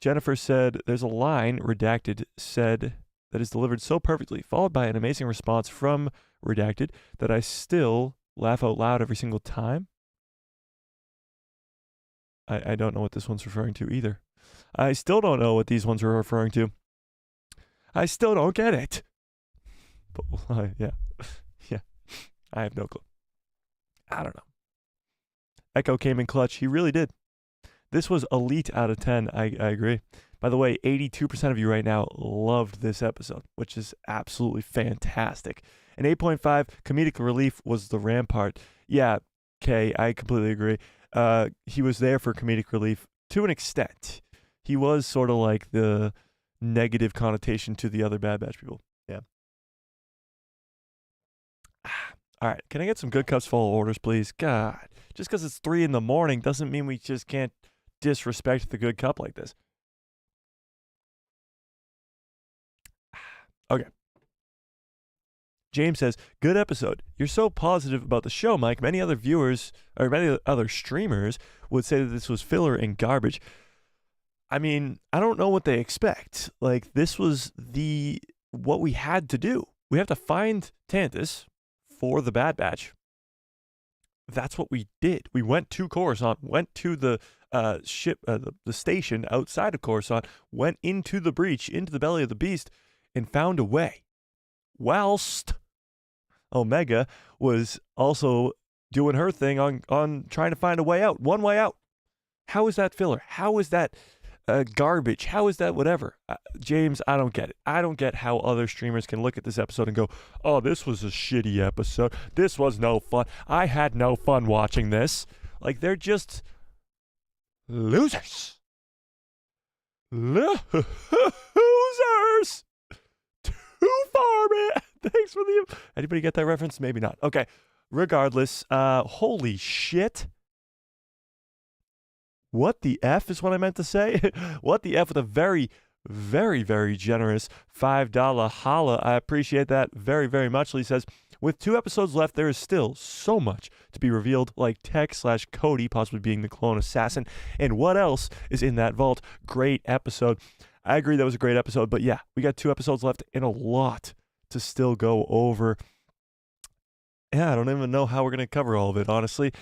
Jennifer said, there's a line redacted said that is delivered so perfectly, followed by an amazing response from redacted that I still laugh out loud every single time. I don't know what this one's referring to either. I still don't know what these ones are referring to. I still don't get it. But, yeah. I have no clue. I don't know. Echo came in clutch. He really did. This was elite out of 10. I agree. By the way, 82% of you right now loved this episode, which is absolutely fantastic. An 8.5 comedic relief was the Rampart. Yeah, Kay, I completely agree. He was there for comedic relief to an extent. He was sort of like the negative connotation to the other Bad Batch people. Yeah. All right, can I get some good cups full of orders, please? God, just because it's 3 a.m. doesn't mean we just can't disrespect the good cup like this. Okay. James says, good episode. You're so positive about the show, Mike. Many other viewers, or many other streamers, would say that this was filler and garbage. I mean, I don't know what they expect. Like, this was what we had to do. We have to find Tantiss for the Bad Batch. That's what we did. We went to Coruscant, went to the ship, the station outside of Coruscant, went into the breach, into the belly of the beast, and found a way. Whilst Omega was also doing her thing on trying to find a way out, one way out. How is that filler? How is that garbage? How is that whatever? James, I don't get it. I don't get how other streamers can look at this episode and go, oh, this was a shitty episode. This was no fun. I had no fun watching this. Like, they're just losers. Losers. Too far, man. Thanks for the... Anybody get that reference? Maybe not. Okay. Regardless, holy shit. What the F is what I meant to say. What the F with a very, very, very generous $5 holla. I appreciate that very, very much. Lee says, with 2 episodes left, there is still so much to be revealed, like Tech/Cody possibly being the clone assassin. And what else is in that vault? Great episode. I agree that was a great episode, but yeah, we got 2 episodes left and a lot to still go over. Yeah, I don't even know how we're going to cover all of it, honestly.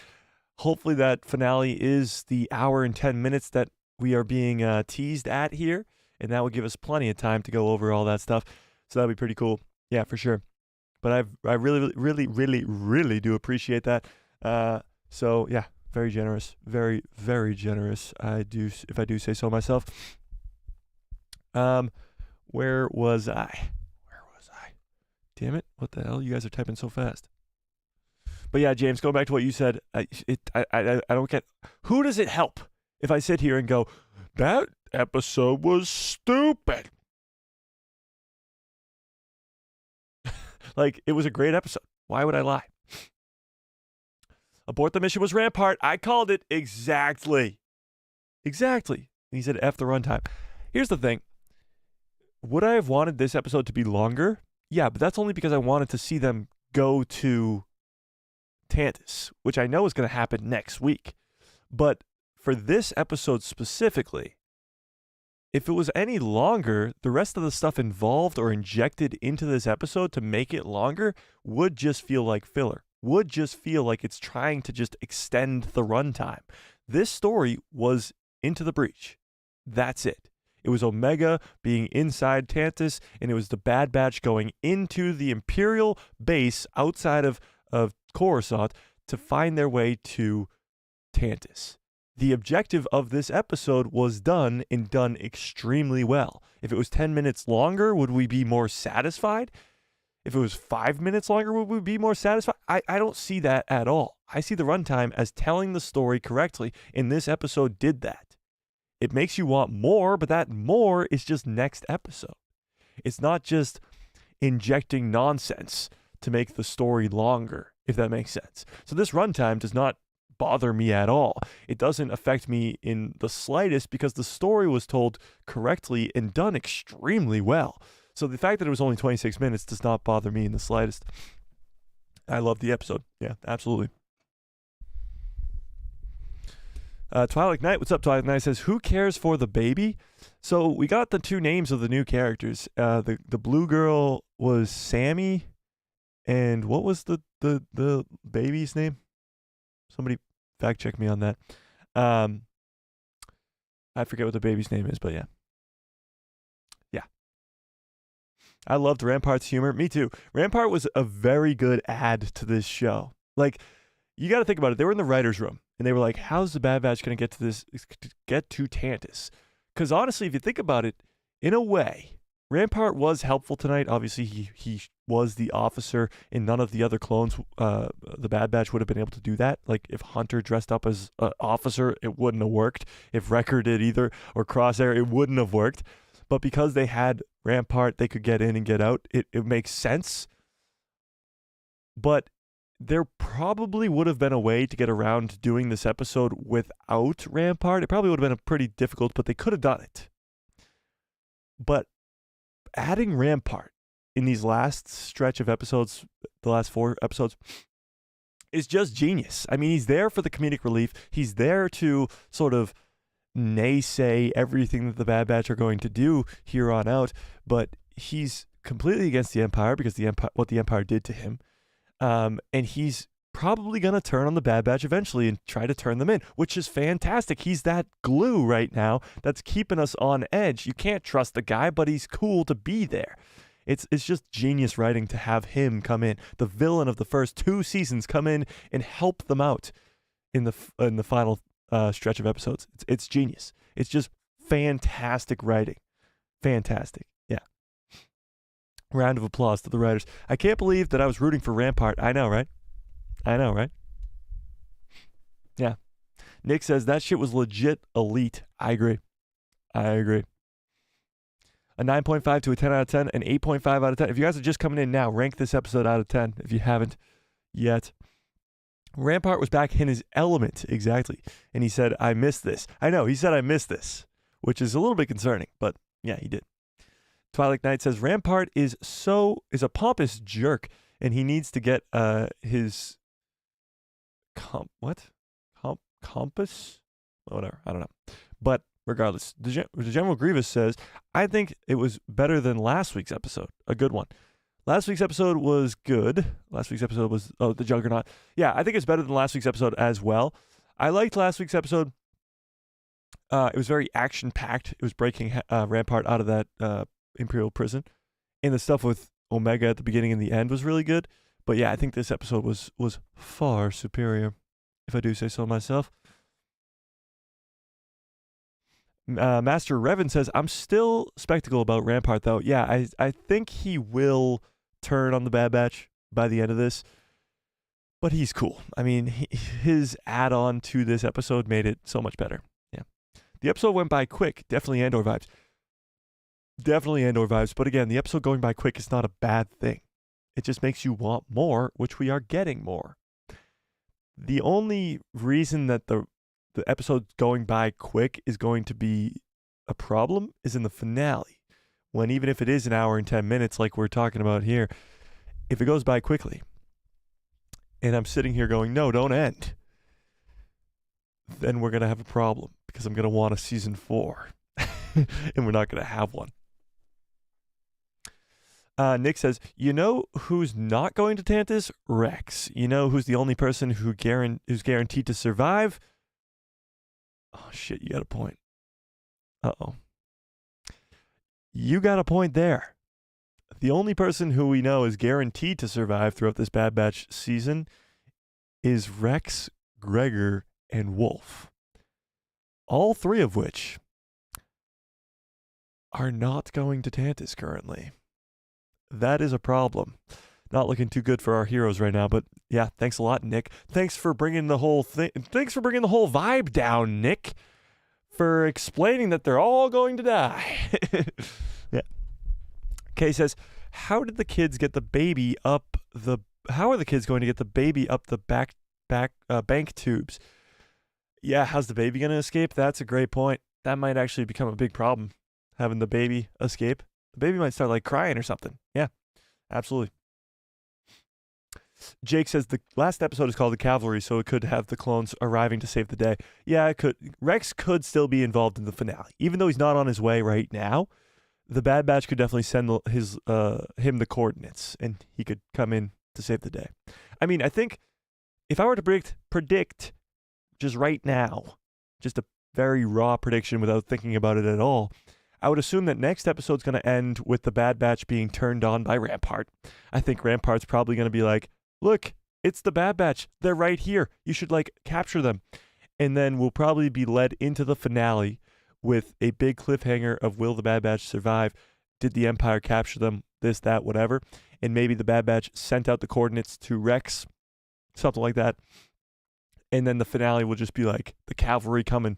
Hopefully that finale is the hour and 10 minutes that we are being teased at here, and that will give us plenty of time to go over all that stuff. So that'll be pretty cool. Yeah, for sure. But I really, really, really, really do appreciate that. So yeah, very generous, very, very generous. If I do say so myself. Where was I? Damn it! What the hell? You guys are typing so fast. But yeah, James, going back to what you said, I don't get. Who does it help if I sit here and go, that episode was stupid? Like, it was a great episode. Why would I lie? Abort the mission was Rampart. I called it exactly. Exactly. He said F the runtime. Here's the thing. Would I have wanted this episode to be longer? Yeah, but that's only because I wanted to see them go to Tantiss, which I know is going to happen next week. But for this episode specifically, if it was any longer, the rest of the stuff involved or injected into this episode to make it longer would just feel like filler, would just feel like it's trying to just extend the runtime. This story was Into the Breach. That's it. It was Omega being inside Tantiss, and it was the Bad Batch going into the Imperial base outside of Coruscant to find their way to Tantiss. The objective of this episode was done, and done extremely well. If it was 10 minutes longer, would we be more satisfied? If it was 5 minutes longer, would we be more satisfied? I don't see that at all. I see the runtime as telling the story correctly, and this episode did that. It makes you want more, but that more is just next episode. It's not just injecting nonsense to make the story longer, if that makes sense. So this runtime does not bother me at all. It doesn't affect me in the slightest because the story was told correctly and done extremely well. So the fact that it was only 26 minutes does not bother me in the slightest. I love the episode. Yeah, absolutely. Twilight Knight, what's up? Twilight Knight says, "Who cares for the baby?" So we got the two names of the new characters. The blue girl was Sammy, and what was the baby's name? Somebody fact check me on that. I forget what the baby's name is, but yeah. I loved Rampart's humor. Me too. Rampart was a very good add to this show. Like, you got to think about it. They were in the writer's room, and they were like, how's the Bad Batch going to get to Tantiss? Because honestly, if you think about it, in a way, Rampart was helpful tonight. Obviously, he was the officer, and none of the other clones, the Bad Batch, would have been able to do that. Like, if Hunter dressed up as an officer, it wouldn't have worked. If Wrecker did either, or Crosshair, it wouldn't have worked. But because they had Rampart, they could get in and get out. It makes sense. But there probably would have been a way to get around doing this episode without Rampart. It probably would have been pretty difficult, but they could have done it. But adding Rampart in these last stretch of episodes, the last 4 episodes, is just genius. I mean, he's there for the comedic relief. He's there to sort of naysay everything that the Bad Batch are going to do here on out, but he's completely against the Empire because what the Empire did to him, and he's probably going to turn on the Bad Batch eventually and try to turn them in, which is fantastic. He's that glue right now that's keeping us on edge. You can't trust the guy, but he's cool to be there. It's just genius writing to have him come in, the villain of the first 2 seasons, come in and help them out in the final stretch of episodes. It's genius. It's just fantastic writing. Fantastic. Yeah. Round of applause to the writers. I can't believe that I was rooting for Rampart. I know, right? Yeah. Nick says that shit was legit elite. I agree. A 9.5 to a 10 out of 10, an 8.5 out of 10. If you guys are just coming in now, rank this episode out of 10 if you haven't yet. Rampart was back in his element, exactly. And he said, I missed this. I know, he said, I missed this, which is a little bit concerning, but yeah, he did. Twilight Knight says, Rampart is a pompous jerk, and he needs to get his compass? Whatever, I don't know. But regardless, the General Grievous says, I think it was better than last week's episode. A good one. Last week's episode was good. Last week's episode was, the Juggernaut. Yeah, I think it's better than last week's episode as well. I liked last week's episode. It was very action-packed. It was breaking Rampart out of that Imperial prison. And the stuff with Omega at the beginning and the end was really good. But yeah, I think this episode was far superior, if I do say so myself. Master Revan says, I'm still skeptical about Rampart, though. Yeah, I think he will turn on the Bad Batch by the end of this, but he's cool. I mean, his add-on to this episode made it so much better. Yeah, the episode went by quick. Definitely Andor vibes. But again, the episode going by quick is not a bad thing. It just makes you want more, which we are getting more. The only reason that the episode going by quick is going to be a problem is in the finale, when even if it is an hour and 10 minutes like we're talking about here, if it goes by quickly and I'm sitting here going, no, don't end, then we're going to have a problem because I'm going to want a season 4 and we're not going to have one. Nick says, you know who's not going to Tantiss? Rex. You know who's the only person who's guaranteed to survive? Oh, shit, you got a point. Uh-oh. You got a point there. The only person who we know is guaranteed to survive throughout this Bad Batch season is Rex, Gregor, and Wolf. All 3 of which are not going to Tantiss currently. That is a problem. Not looking too good for our heroes right now, but yeah, thanks a lot, Nick. Thanks for bringing the whole thing. Thanks for bringing the whole vibe down, Nick. For explaining that they're all going to die. Yeah. Kay says, how are the kids going to get the baby up the bank tubes? Yeah, how's the baby going to escape? That's a great point. That might actually become a big problem, having the baby escape. The baby might start like crying or something. Yeah, absolutely. Jake says the last episode is called The Cavalry, so it could have the clones arriving to save the day. Yeah, it could. Rex could still be involved in the finale. Even though he's not on his way right now, the Bad Batch could definitely send him the coordinates, and he could come in to save the day. I mean, I think if I were to predict just right now, just a very raw prediction without thinking about it at all, I would assume that next episode's going to end with the Bad Batch being turned on by Rampart. I think Rampart's probably going to be like, look, it's the Bad Batch. They're right here. You should, capture them. And then we'll probably be led into the finale with a big cliffhanger of will the Bad Batch survive? Did the Empire capture them? This, that, whatever. And maybe the Bad Batch sent out the coordinates to Rex, something like that. And then the finale will just be like the cavalry coming.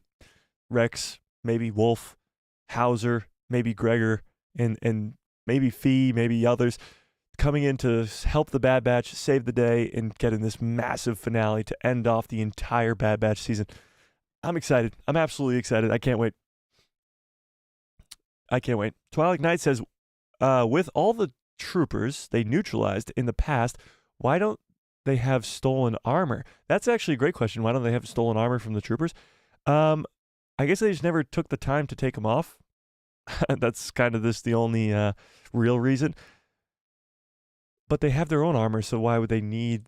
Rex, maybe Wolf, Hauser, maybe Gregor, and maybe Fee, maybe others coming in to help the Bad Batch save the day and get in this massive finale to end off the entire Bad Batch season. I'm excited. I'm absolutely excited. I can't wait. Twilight Knight says, with all the troopers they neutralized in the past, why don't they have stolen armor? That's actually a great question. Why don't they have stolen armor from the troopers? I guess they just never took the time to take them off. That's kind of the only real reason. But they have their own armor, so why would they need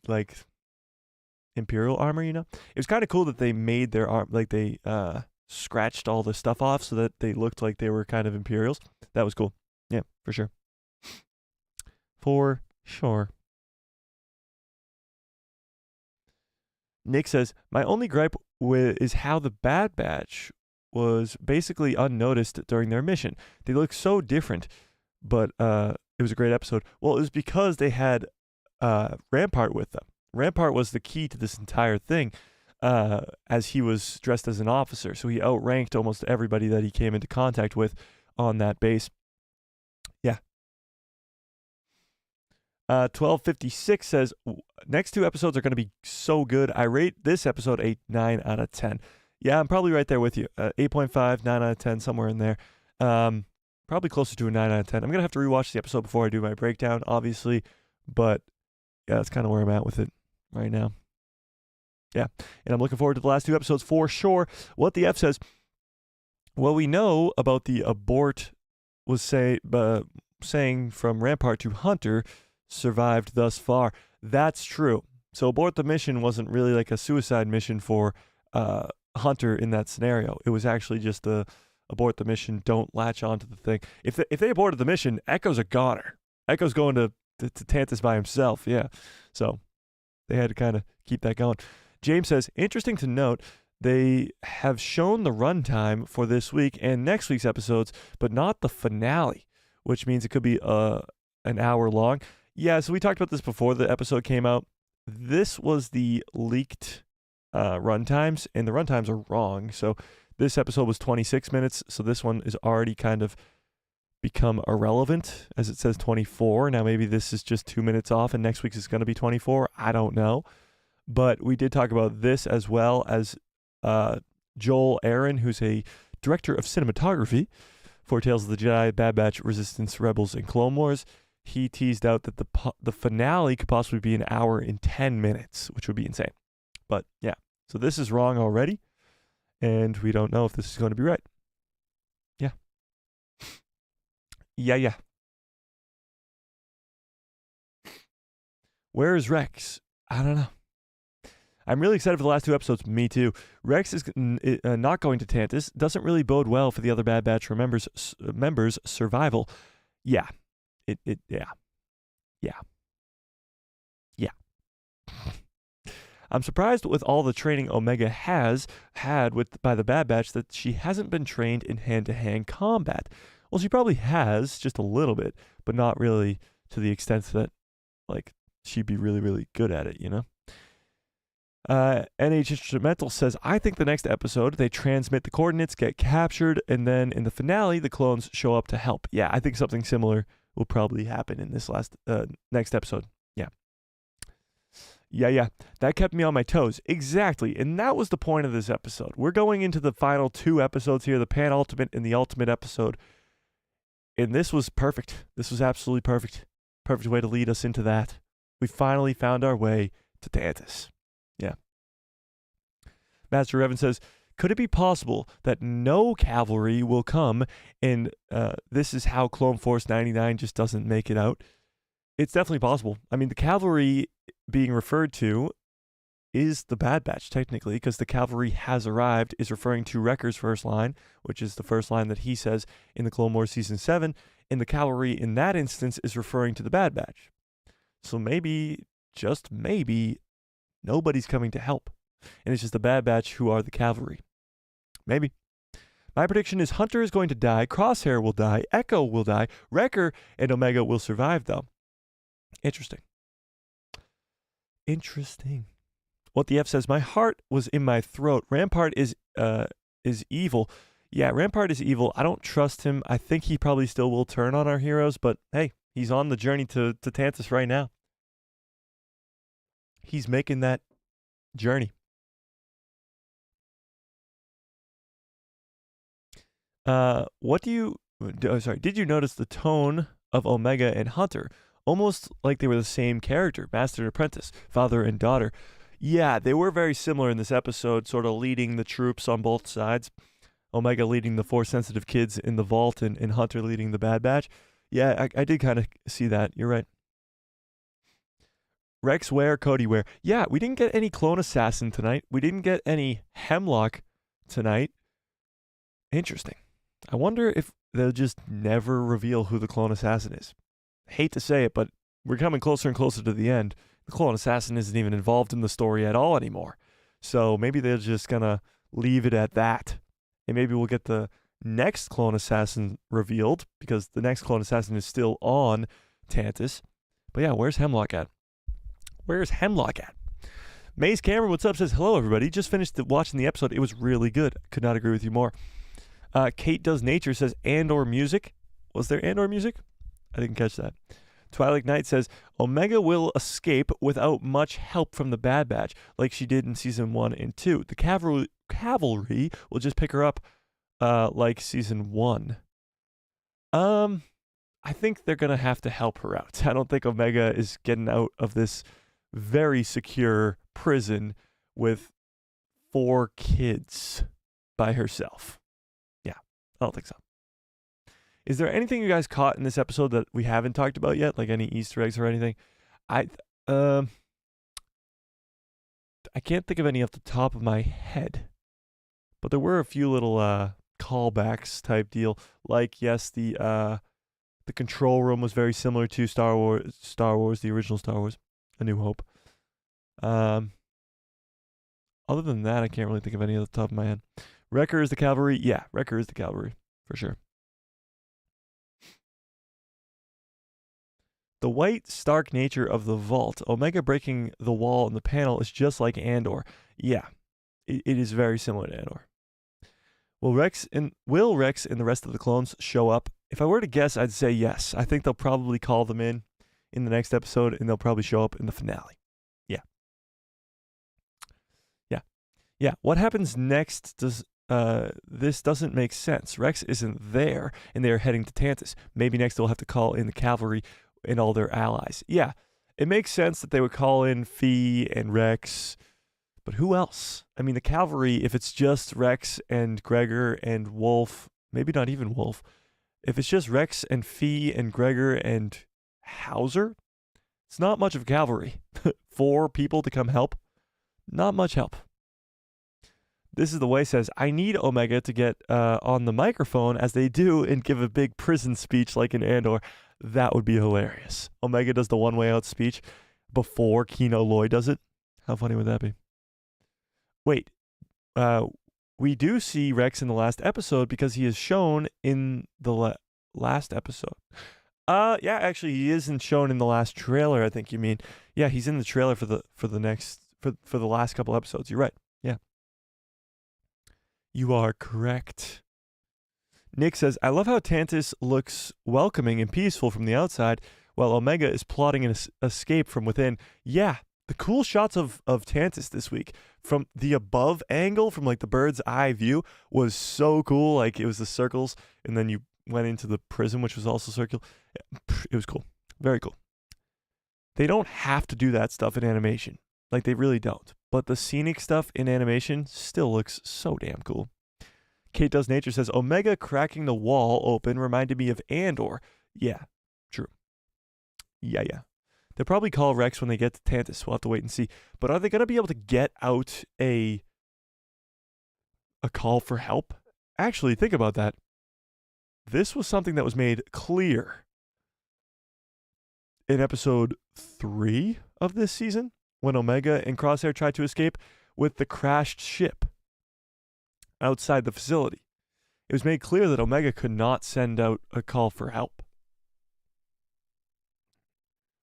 Imperial armor? It was kind of cool that they made their arm they scratched all the stuff off so that they looked like they were kind of Imperials. That was cool. Yeah, for sure. For sure. Nick says, my only gripe is how the Bad Batch was basically unnoticed during their mission. They look so different, but it was a great episode. Well, it was because they had Rampart with them. Rampart was the key to this entire thing, as he was dressed as an officer, so he outranked almost everybody that he came into contact with on that base. Yeah. 1256 says, next 2 episodes are going to be so good. I rate this episode a 9 out of 10. Yeah, I'm probably right there with you. 8.5, 9 out of 10, somewhere in there. Probably closer to a 9 out of 10. I'm going to have to rewatch the episode before I do my breakdown, obviously. But yeah, that's kind of where I'm at with it right now. Yeah, and I'm looking forward to the last 2 episodes for sure. What the F says, what we know about the abort was saying from Rampart to Hunter survived thus far. That's true. So abort the mission wasn't really like a suicide mission for Hunter in that scenario. It was actually just the abort the mission, don't latch onto the thing. If they aborted the mission, Echo's a goner. Echo's going to Tantiss by himself, yeah. So they had to kind of keep that going. James says, interesting to note, they have shown the runtime for this week and next week's episodes, but not the finale, which means it could be an hour long. Yeah, so we talked about this before the episode came out. This was the leaked runtimes, and the runtimes are wrong. So this episode was 26 minutes, so this one is already kind of become irrelevant, as it says 24. Now maybe this is just 2 minutes off, and next week's is going to be 24. I don't know. But we did talk about this as well as Joel Aaron, who's a director of cinematography for Tales of the Jedi, Bad Batch, Resistance, Rebels, and Clone Wars. He teased out that the finale could possibly be an hour and 10 minutes, which would be insane. But yeah, so this is wrong already. and we don't know if this is going to be right. Yeah. Yeah. Where is Rex? I don't know. I'm really excited for the last 2 episodes. Me too. Rex is not going to Tantiss. Doesn't really bode well for the other Bad Batch members' survival. Yeah. Yeah. I'm surprised with all the training Omega has had by the Bad Batch that she hasn't been trained in hand-to-hand combat. Well, she probably has, just a little bit, but not really to the extent that, like, she'd be really, really good at it, you know? NH Instrumental says, I think the next episode, they transmit the coordinates, get captured, and then in the finale, the clones show up to help. Yeah, I think something similar will probably happen in this next episode. Yeah. That kept me on my toes. Exactly. And that was the point of this episode. We're going into the final 2 episodes here, the Pan-Ultimate and the Ultimate episode. And this was perfect. This was absolutely perfect. Perfect way to lead us into that. We finally found our way to Tantiss. Yeah. Master Revan says, could it be possible that no cavalry will come and this is how Clone Force 99 just doesn't make it out? It's definitely possible. I mean, the cavalry being referred to is the Bad Batch, technically, because the cavalry has arrived is referring to Wrecker's first line, which is the first line that he says in the Clone Wars Season 7, and the cavalry in that instance is referring to the Bad Batch. So maybe, just maybe, nobody's coming to help, and it's just the Bad Batch who are the cavalry. Maybe. My prediction is Hunter is going to die, Crosshair will die, Echo will die, Wrecker and Omega will survive, though. Interesting. What the F says, my heart was in my throat. Rampart is evil. Yeah, Rampart is evil. I don't trust him. I think he probably still will turn on our heroes, but hey, he's on the journey to Tantiss right now. He's making that journey. Did you notice the tone of Omega and Hunter? Almost like they were the same character, master and apprentice, father and daughter. Yeah, they were very similar in this episode, sort of leading the troops on both sides. Omega leading the Force-sensitive kids in the vault and Hunter leading the Bad Batch. Yeah, I did kind of see that. You're right. Rex where, Cody where. Yeah, we didn't get any clone assassin tonight. We didn't get any Hemlock tonight. Interesting. I wonder if they'll just never reveal who the clone assassin is. Hate to say it, but we're coming closer and closer to the end. The clone assassin isn't even involved in the story at all anymore. So maybe they're just going to leave it at that. And maybe we'll get the next clone assassin revealed, because the next clone assassin is still on Tantiss. But yeah, where's Hemlock at? Maze Cameron, what's up? Says, hello, everybody. Just finished watching the episode. It was really good. Could not agree with you more. Kate Does Nature says, and/or music. Was there and/or music? I didn't catch that. Twilight Knight says, Omega will escape without much help from the Bad Batch, like she did in Season 1 and 2. The cavalry will just pick her up like Season 1. I think they're going to have to help her out. I don't think Omega is getting out of this very secure prison with 4 kids by herself. Yeah, I don't think so. Is there anything you guys caught in this episode that we haven't talked about yet? Like any Easter eggs or anything? I can't think of any off the top of my head. But there were a few little callbacks type deal. Like, yes, the control room was very similar to Star Wars, the original Star Wars, A New Hope. Other than that, I can't really think of any off the top of my head. Wrecker is the cavalry. Yeah, Wrecker is the cavalry, for sure. The white, stark nature of the vault, Omega breaking the wall in the panel, is just like Andor. Yeah, it is very similar to Andor. Will Rex and the rest of the clones show up? If I were to guess, I'd say yes. I think they'll probably call them in the next episode, and they'll probably show up in the finale. Yeah. What happens next? This doesn't make sense. Rex isn't there, and they are heading to Tantiss. Maybe next they'll have to call in the cavalry and all their allies. Yeah, it makes sense that they would call in Fee and Rex But who else? I mean, the cavalry, if it's just Rex and Gregor and Wolf, maybe not even Wolf, if it's just Rex and Fee and Gregor and Hauser, it's not much of cavalry. 4 people to come help, not much help. This is the way says, I need Omega to get on the microphone as they do and give a big prison speech like in Andor. That would be hilarious. Omega does the one way out speech before Kino Loy does it. How funny would that be? Wait, we do see Rex in the last episode because he is shown in the last episode. Yeah, actually, he isn't shown in the last trailer. I think you mean. Yeah, he's in the trailer for the last couple episodes. You're right. Yeah, you are correct. Nick says, I love how Tantiss looks welcoming and peaceful from the outside, while Omega is plotting an escape from within. Yeah, the cool shots of Tantiss this week from the above angle, from like the bird's eye view, was so cool. Like it was the circles, and then you went into the prison, which was also circular. It was cool. Very cool. They don't have to do that stuff in animation. Like they really don't. But the scenic stuff in animation still looks so damn cool. Kate Does Nature says, Omega cracking the wall open reminded me of Andor. Yeah, true. Yeah. They'll probably call Rex when they get to Tantiss. We'll have to wait and see. But are they going to be able to get out a call for help? Actually, think about that. This was something that was made clear in episode 3 of this season when Omega and Crosshair tried to escape with the crashed ship outside the facility. It was made clear that Omega could not send out a call for help.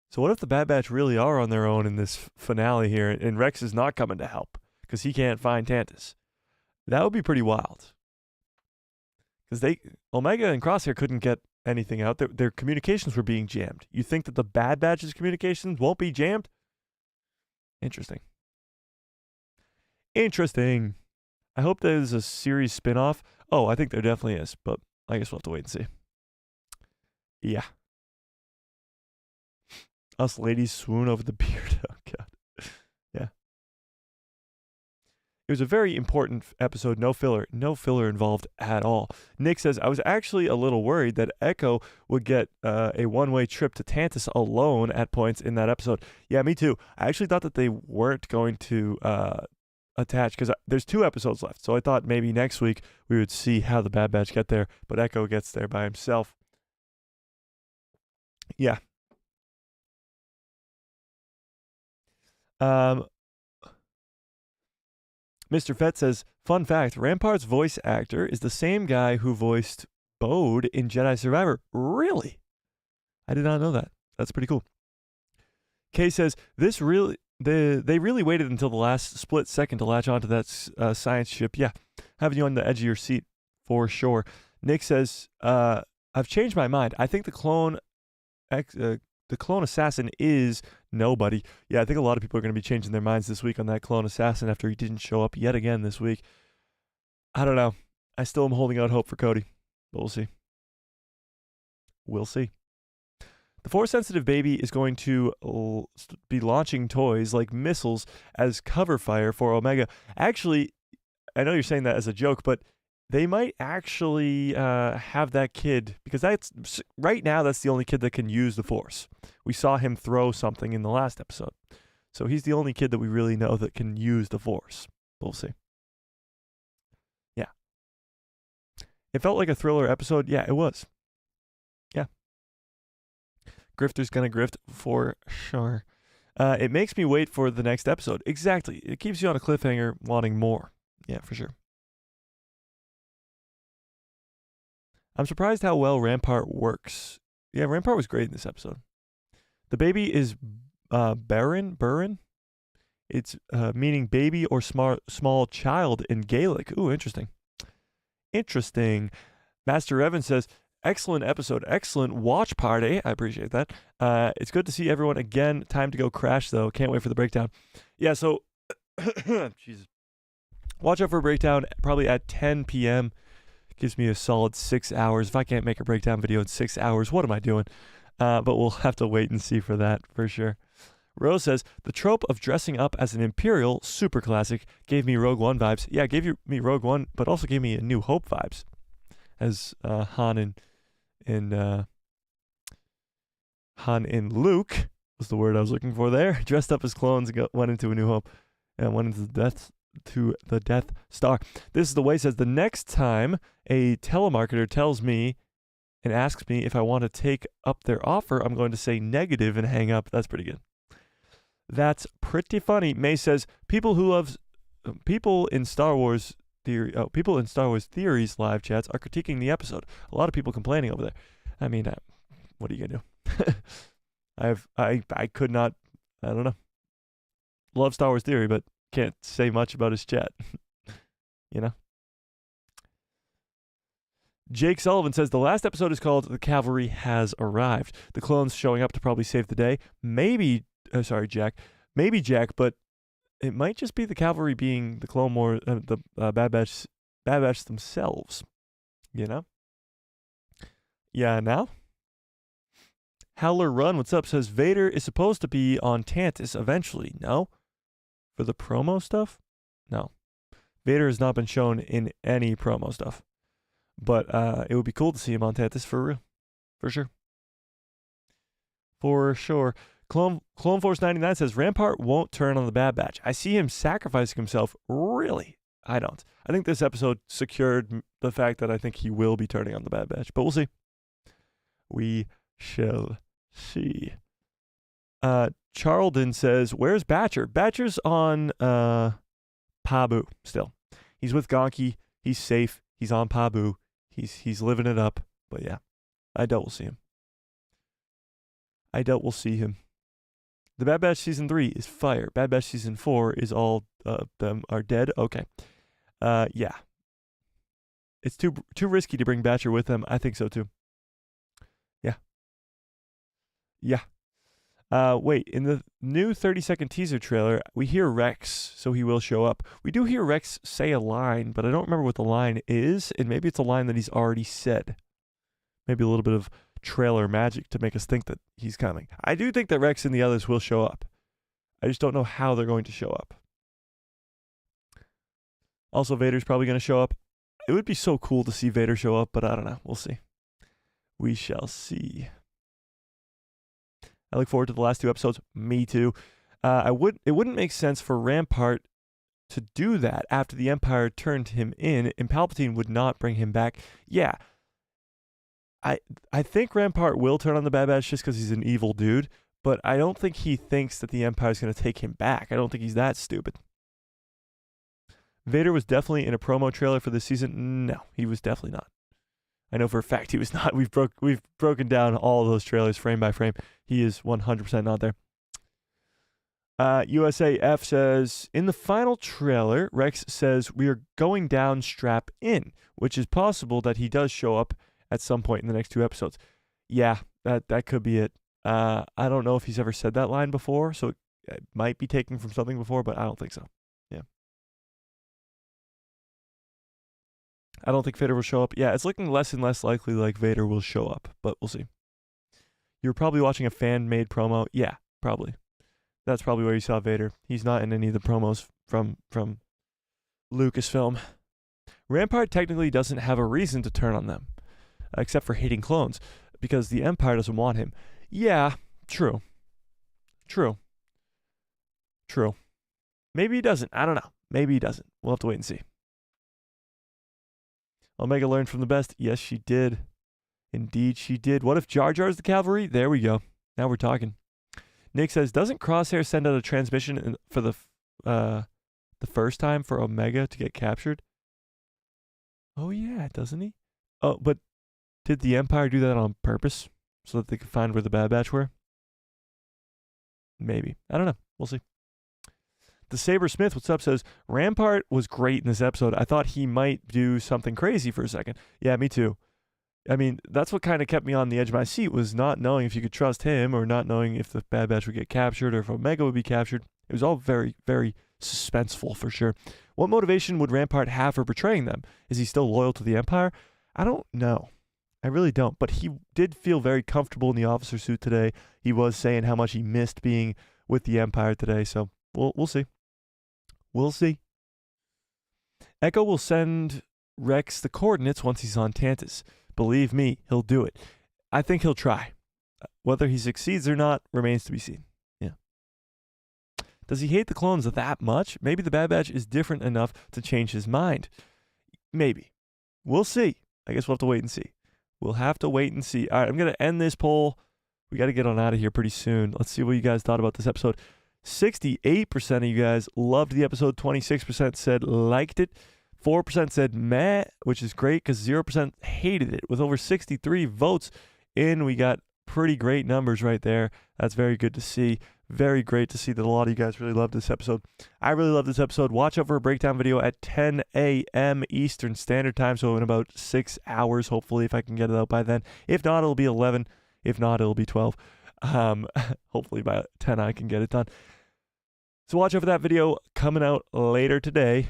So what if the Bad Batch really are on their own in this finale here and Rex is not coming to help because he can't find Tantiss? That would be pretty wild. Because Omega and Crosshair couldn't get anything out. Their communications were being jammed. You think that the Bad Batch's communications won't be jammed? Interesting. I hope there's a series spin-off. Oh, I think there definitely is, but I guess we'll have to wait and see. Yeah. Us ladies swoon over the beard. Oh, God. Yeah. It was a very important episode. No filler involved at all. Nick says, I was actually a little worried that Echo would get a one-way trip to Tantiss alone at points in that episode. Yeah, me too. I actually thought that they weren't going to attach because there's 2 episodes left. So I thought maybe next week we would see how the Bad Batch get there, but Echo gets there by himself. Yeah. Mr. Fett says, fun fact, Rampart's voice actor is the same guy who voiced Bode in Jedi Survivor. Really? I did not know that. That's pretty cool. Kay says, they really waited until the last split second to latch onto that science ship. Yeah, having you on the edge of your seat for sure. Nick says, I've changed my mind. I think the clone assassin is nobody. Yeah, I think a lot of people are going to be changing their minds this week on that clone assassin after he didn't show up yet again this week. I don't know. I still am holding out hope for Cody, but we'll see. We'll see. The Force-sensitive baby is going to be launching toys like missiles as cover fire for Omega. Actually, I know you're saying that as a joke, but they might actually have that kid, because that's right now that's the only kid that can use the Force. We saw him throw something in the last episode. So he's the only kid that we really know that can use the Force. We'll see. Yeah. It felt like a thriller episode. Yeah, it was. Yeah. Grifter's gonna grift for sure. It makes me wait for the next episode. Exactly. It keeps you on a cliffhanger wanting more. Yeah, for sure. I'm surprised how well Rampart works. Yeah, Rampart was great in this episode. The baby is Burren. It's meaning baby or small child in Gaelic. Ooh, interesting. Master Evan says, excellent episode. Excellent watch party. I appreciate that. It's good to see everyone again. Time to go crash, though. Can't wait for the breakdown. Yeah, so, Jesus. Watch out for a breakdown probably at 10 p.m. Gives me a solid 6 hours. If I can't make a breakdown video in 6 hours, what am I doing? But we'll have to wait and see for that for sure. Rose says, the trope of dressing up as an Imperial, super classic, gave me Rogue One vibes. Yeah, me Rogue One, but also gave me a New Hope vibes. As Han and Luke was the word I was looking for there, dressed up as clones and went into A New Hope and went into the Death Star. This is the way it says, the next time a telemarketer tells me and asks me if I want to take up their offer, I'm going to say negative and hang up. That's pretty good. That's pretty funny. May says, people in Star Wars theories live chats are critiquing the episode. A lot of people complaining over there. I mean, what are you gonna do? I could not. I don't know. Love Star Wars theory, but can't say much about his chat. You know. Jake Sullivan says the last episode is called "The Cavalry Has Arrived." The clones showing up to probably save the day. Maybe, Jack, but it might just be the cavalry being the Clone Wars, the Bad Batch themselves. You know? Yeah, now? Howler Run, what's up, says Vader is supposed to be on Tantiss eventually. No? For the promo stuff? No. Vader has not been shown in any promo stuff. But it would be cool to see him on Tantiss for real. For sure. For sure. Clone Force 99 says Rampart won't turn on the Bad Batch. I see him sacrificing himself. Really? I don't. I think this episode secured the fact that I think he will be turning on the Bad Batch. But we'll see. We shall see. Charlton says, where's Batcher? Batcher's on Pabu still. He's with Gonki. He's safe. He's on Pabu. He's living it up. But yeah, I doubt we'll see him. The Bad Batch Season 3 is fire. Bad Batch Season 4 is all them are dead. Okay. Yeah. It's too risky to bring Batcher with them. I think so too. Yeah. Wait, in the new 30-second teaser trailer, we hear Rex, so he will show up. We do hear Rex say a line, but I don't remember what the line is, and maybe it's a line that he's already said. Maybe a little bit of trailer magic to make us think that he's coming. I do think that Rex and the others will show up. I just don't know how they're going to show up. Also, Vader's probably going to show up. It would be so cool to see Vader show up, but I don't know. We'll see. We shall see. I look forward to the last 2 episodes. Me too. It wouldn't make sense for Rampart to do that after the Empire turned him in, and Palpatine would not bring him back. Yeah. I think Rampart will turn on the Bad Batch just because he's an evil dude, but I don't think he thinks that the Empire is going to take him back. I don't think he's that stupid. Vader was definitely in a promo trailer for this season. No, he was definitely not. I know for a fact he was not. We've broken down all of those trailers frame by frame. He is 100% not there. USAF says, in the final trailer, Rex says, we are going down strap in, which is possible that he does show up at some point in the next 2 episodes. Yeah, that could be it. I don't know if he's ever said that line before, so it might be taken from something before, but I don't think so. Yeah. I don't think Vader will show up. Yeah, it's looking less and less likely like Vader will show up, but we'll see. You're probably watching a fan-made promo. Yeah, probably. That's probably where you saw Vader. He's not in any of the promos from Lucasfilm. Rampart technically doesn't have a reason to turn on them, except for hating clones, because the Empire doesn't want him. Yeah, true. Maybe he doesn't. I don't know. Maybe he doesn't. We'll have to wait and see. Omega learned from the best. Yes, she did. Indeed, she did. What if Jar Jar's the cavalry? There we go. Now we're talking. Nick says, doesn't Crosshair send out a transmission for the first time for Omega to get captured? Oh, yeah, doesn't he? Oh, but did the Empire do that on purpose so that they could find where the Bad Batch were? Maybe. I don't know. We'll see. The Saber Smith, what's up, says, Rampart was great in this episode. I thought he might do something crazy for a second. Yeah, me too. I mean, that's what kind of kept me on the edge of my seat, was not knowing if you could trust him or not knowing if the Bad Batch would get captured or if Omega would be captured. It was all very, very suspenseful for sure. What motivation would Rampart have for betraying them? Is he still loyal to the Empire? I don't know. I really don't. But he did feel very comfortable in the officer suit today. He was saying how much he missed being with the Empire today. So we'll see. We'll see. Echo will send Rex the coordinates once he's on Tantiss. Believe me, he'll do it. I think he'll try. Whether he succeeds or not remains to be seen. Yeah. Does he hate the clones that much? Maybe the Bad Batch is different enough to change his mind. Maybe. We'll see. I guess we'll have to wait and see. We'll have to wait and see. All right, I'm going to end this poll. We got to get on out of here pretty soon. Let's see what you guys thought about this episode. 68% of you guys loved the episode. 26% said liked it. 4% said meh, which is great because 0% hated it. With over 63 votes in, we got pretty great numbers right there. That's very good to see. Very great to see that a lot of you guys really loved this episode. I really love this episode. Watch out for a breakdown video at 10 a.m. Eastern Standard Time, so in about 6 hours, hopefully, if I can get it out by then. If not, it'll be 11. If not, it'll be 12. Hopefully by 10 I can get it done. So watch out for that video coming out later today.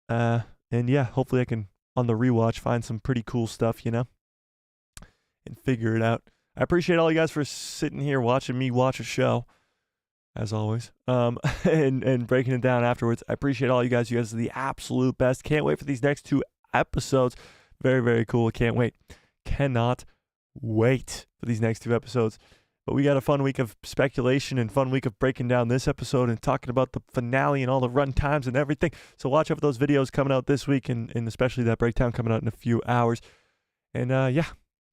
And yeah, hopefully I can, on the rewatch, find some pretty cool stuff, and figure it out. I appreciate all you guys for sitting here watching me watch a show, as always, and breaking it down afterwards. I appreciate all you guys. You guys are the absolute best. Can't wait for these next 2 episodes. Very, very cool. Can't wait. Cannot wait for these next 2 episodes. But we got a fun week of speculation and fun week of breaking down this episode and talking about the finale and all the run times and everything. So watch out for those videos coming out this week and especially that breakdown coming out in a few hours. And yeah,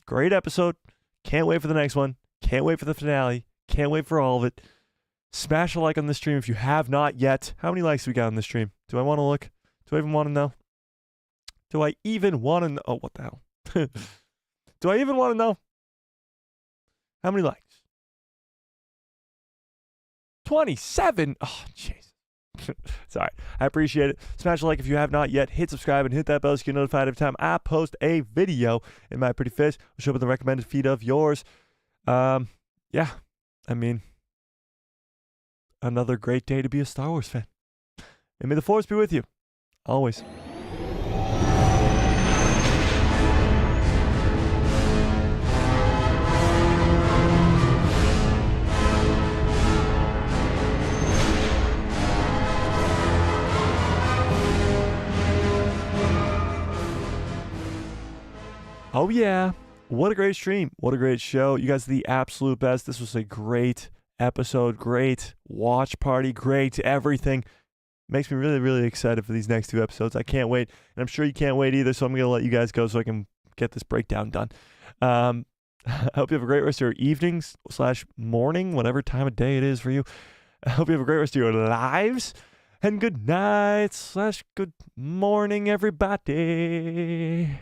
great episode. Can't wait for the next one. Can't wait for the finale. Can't wait for all of it. Smash a like on the stream if you have not yet. How many likes do we got on the stream? Do I want to look? Do I even want to know? Do I even want to know? Oh, what the hell? Do I even want to know? How many likes? 27. Oh, jeez. Sorry. I appreciate it. Smash a like if you have not yet. Hit subscribe and hit that bell so you get notified every time I post a video in my pretty face. I'll show up in the recommended feed of yours. Yeah. I mean, another great day to be a Star Wars fan. And may the Force be with you. Always. Oh, yeah. What a great stream. What a great show. You guys are the absolute best. This was a great episode. Great watch party. Great everything. Makes me really, really excited for these next 2 episodes. I can't wait. And I'm sure you can't wait either, so I'm going to let you guys go so I can get this breakdown done. I hope you have a great rest of your evenings / morning, whatever time of day it is for you. I hope you have a great rest of your lives. And good night / good morning, everybody.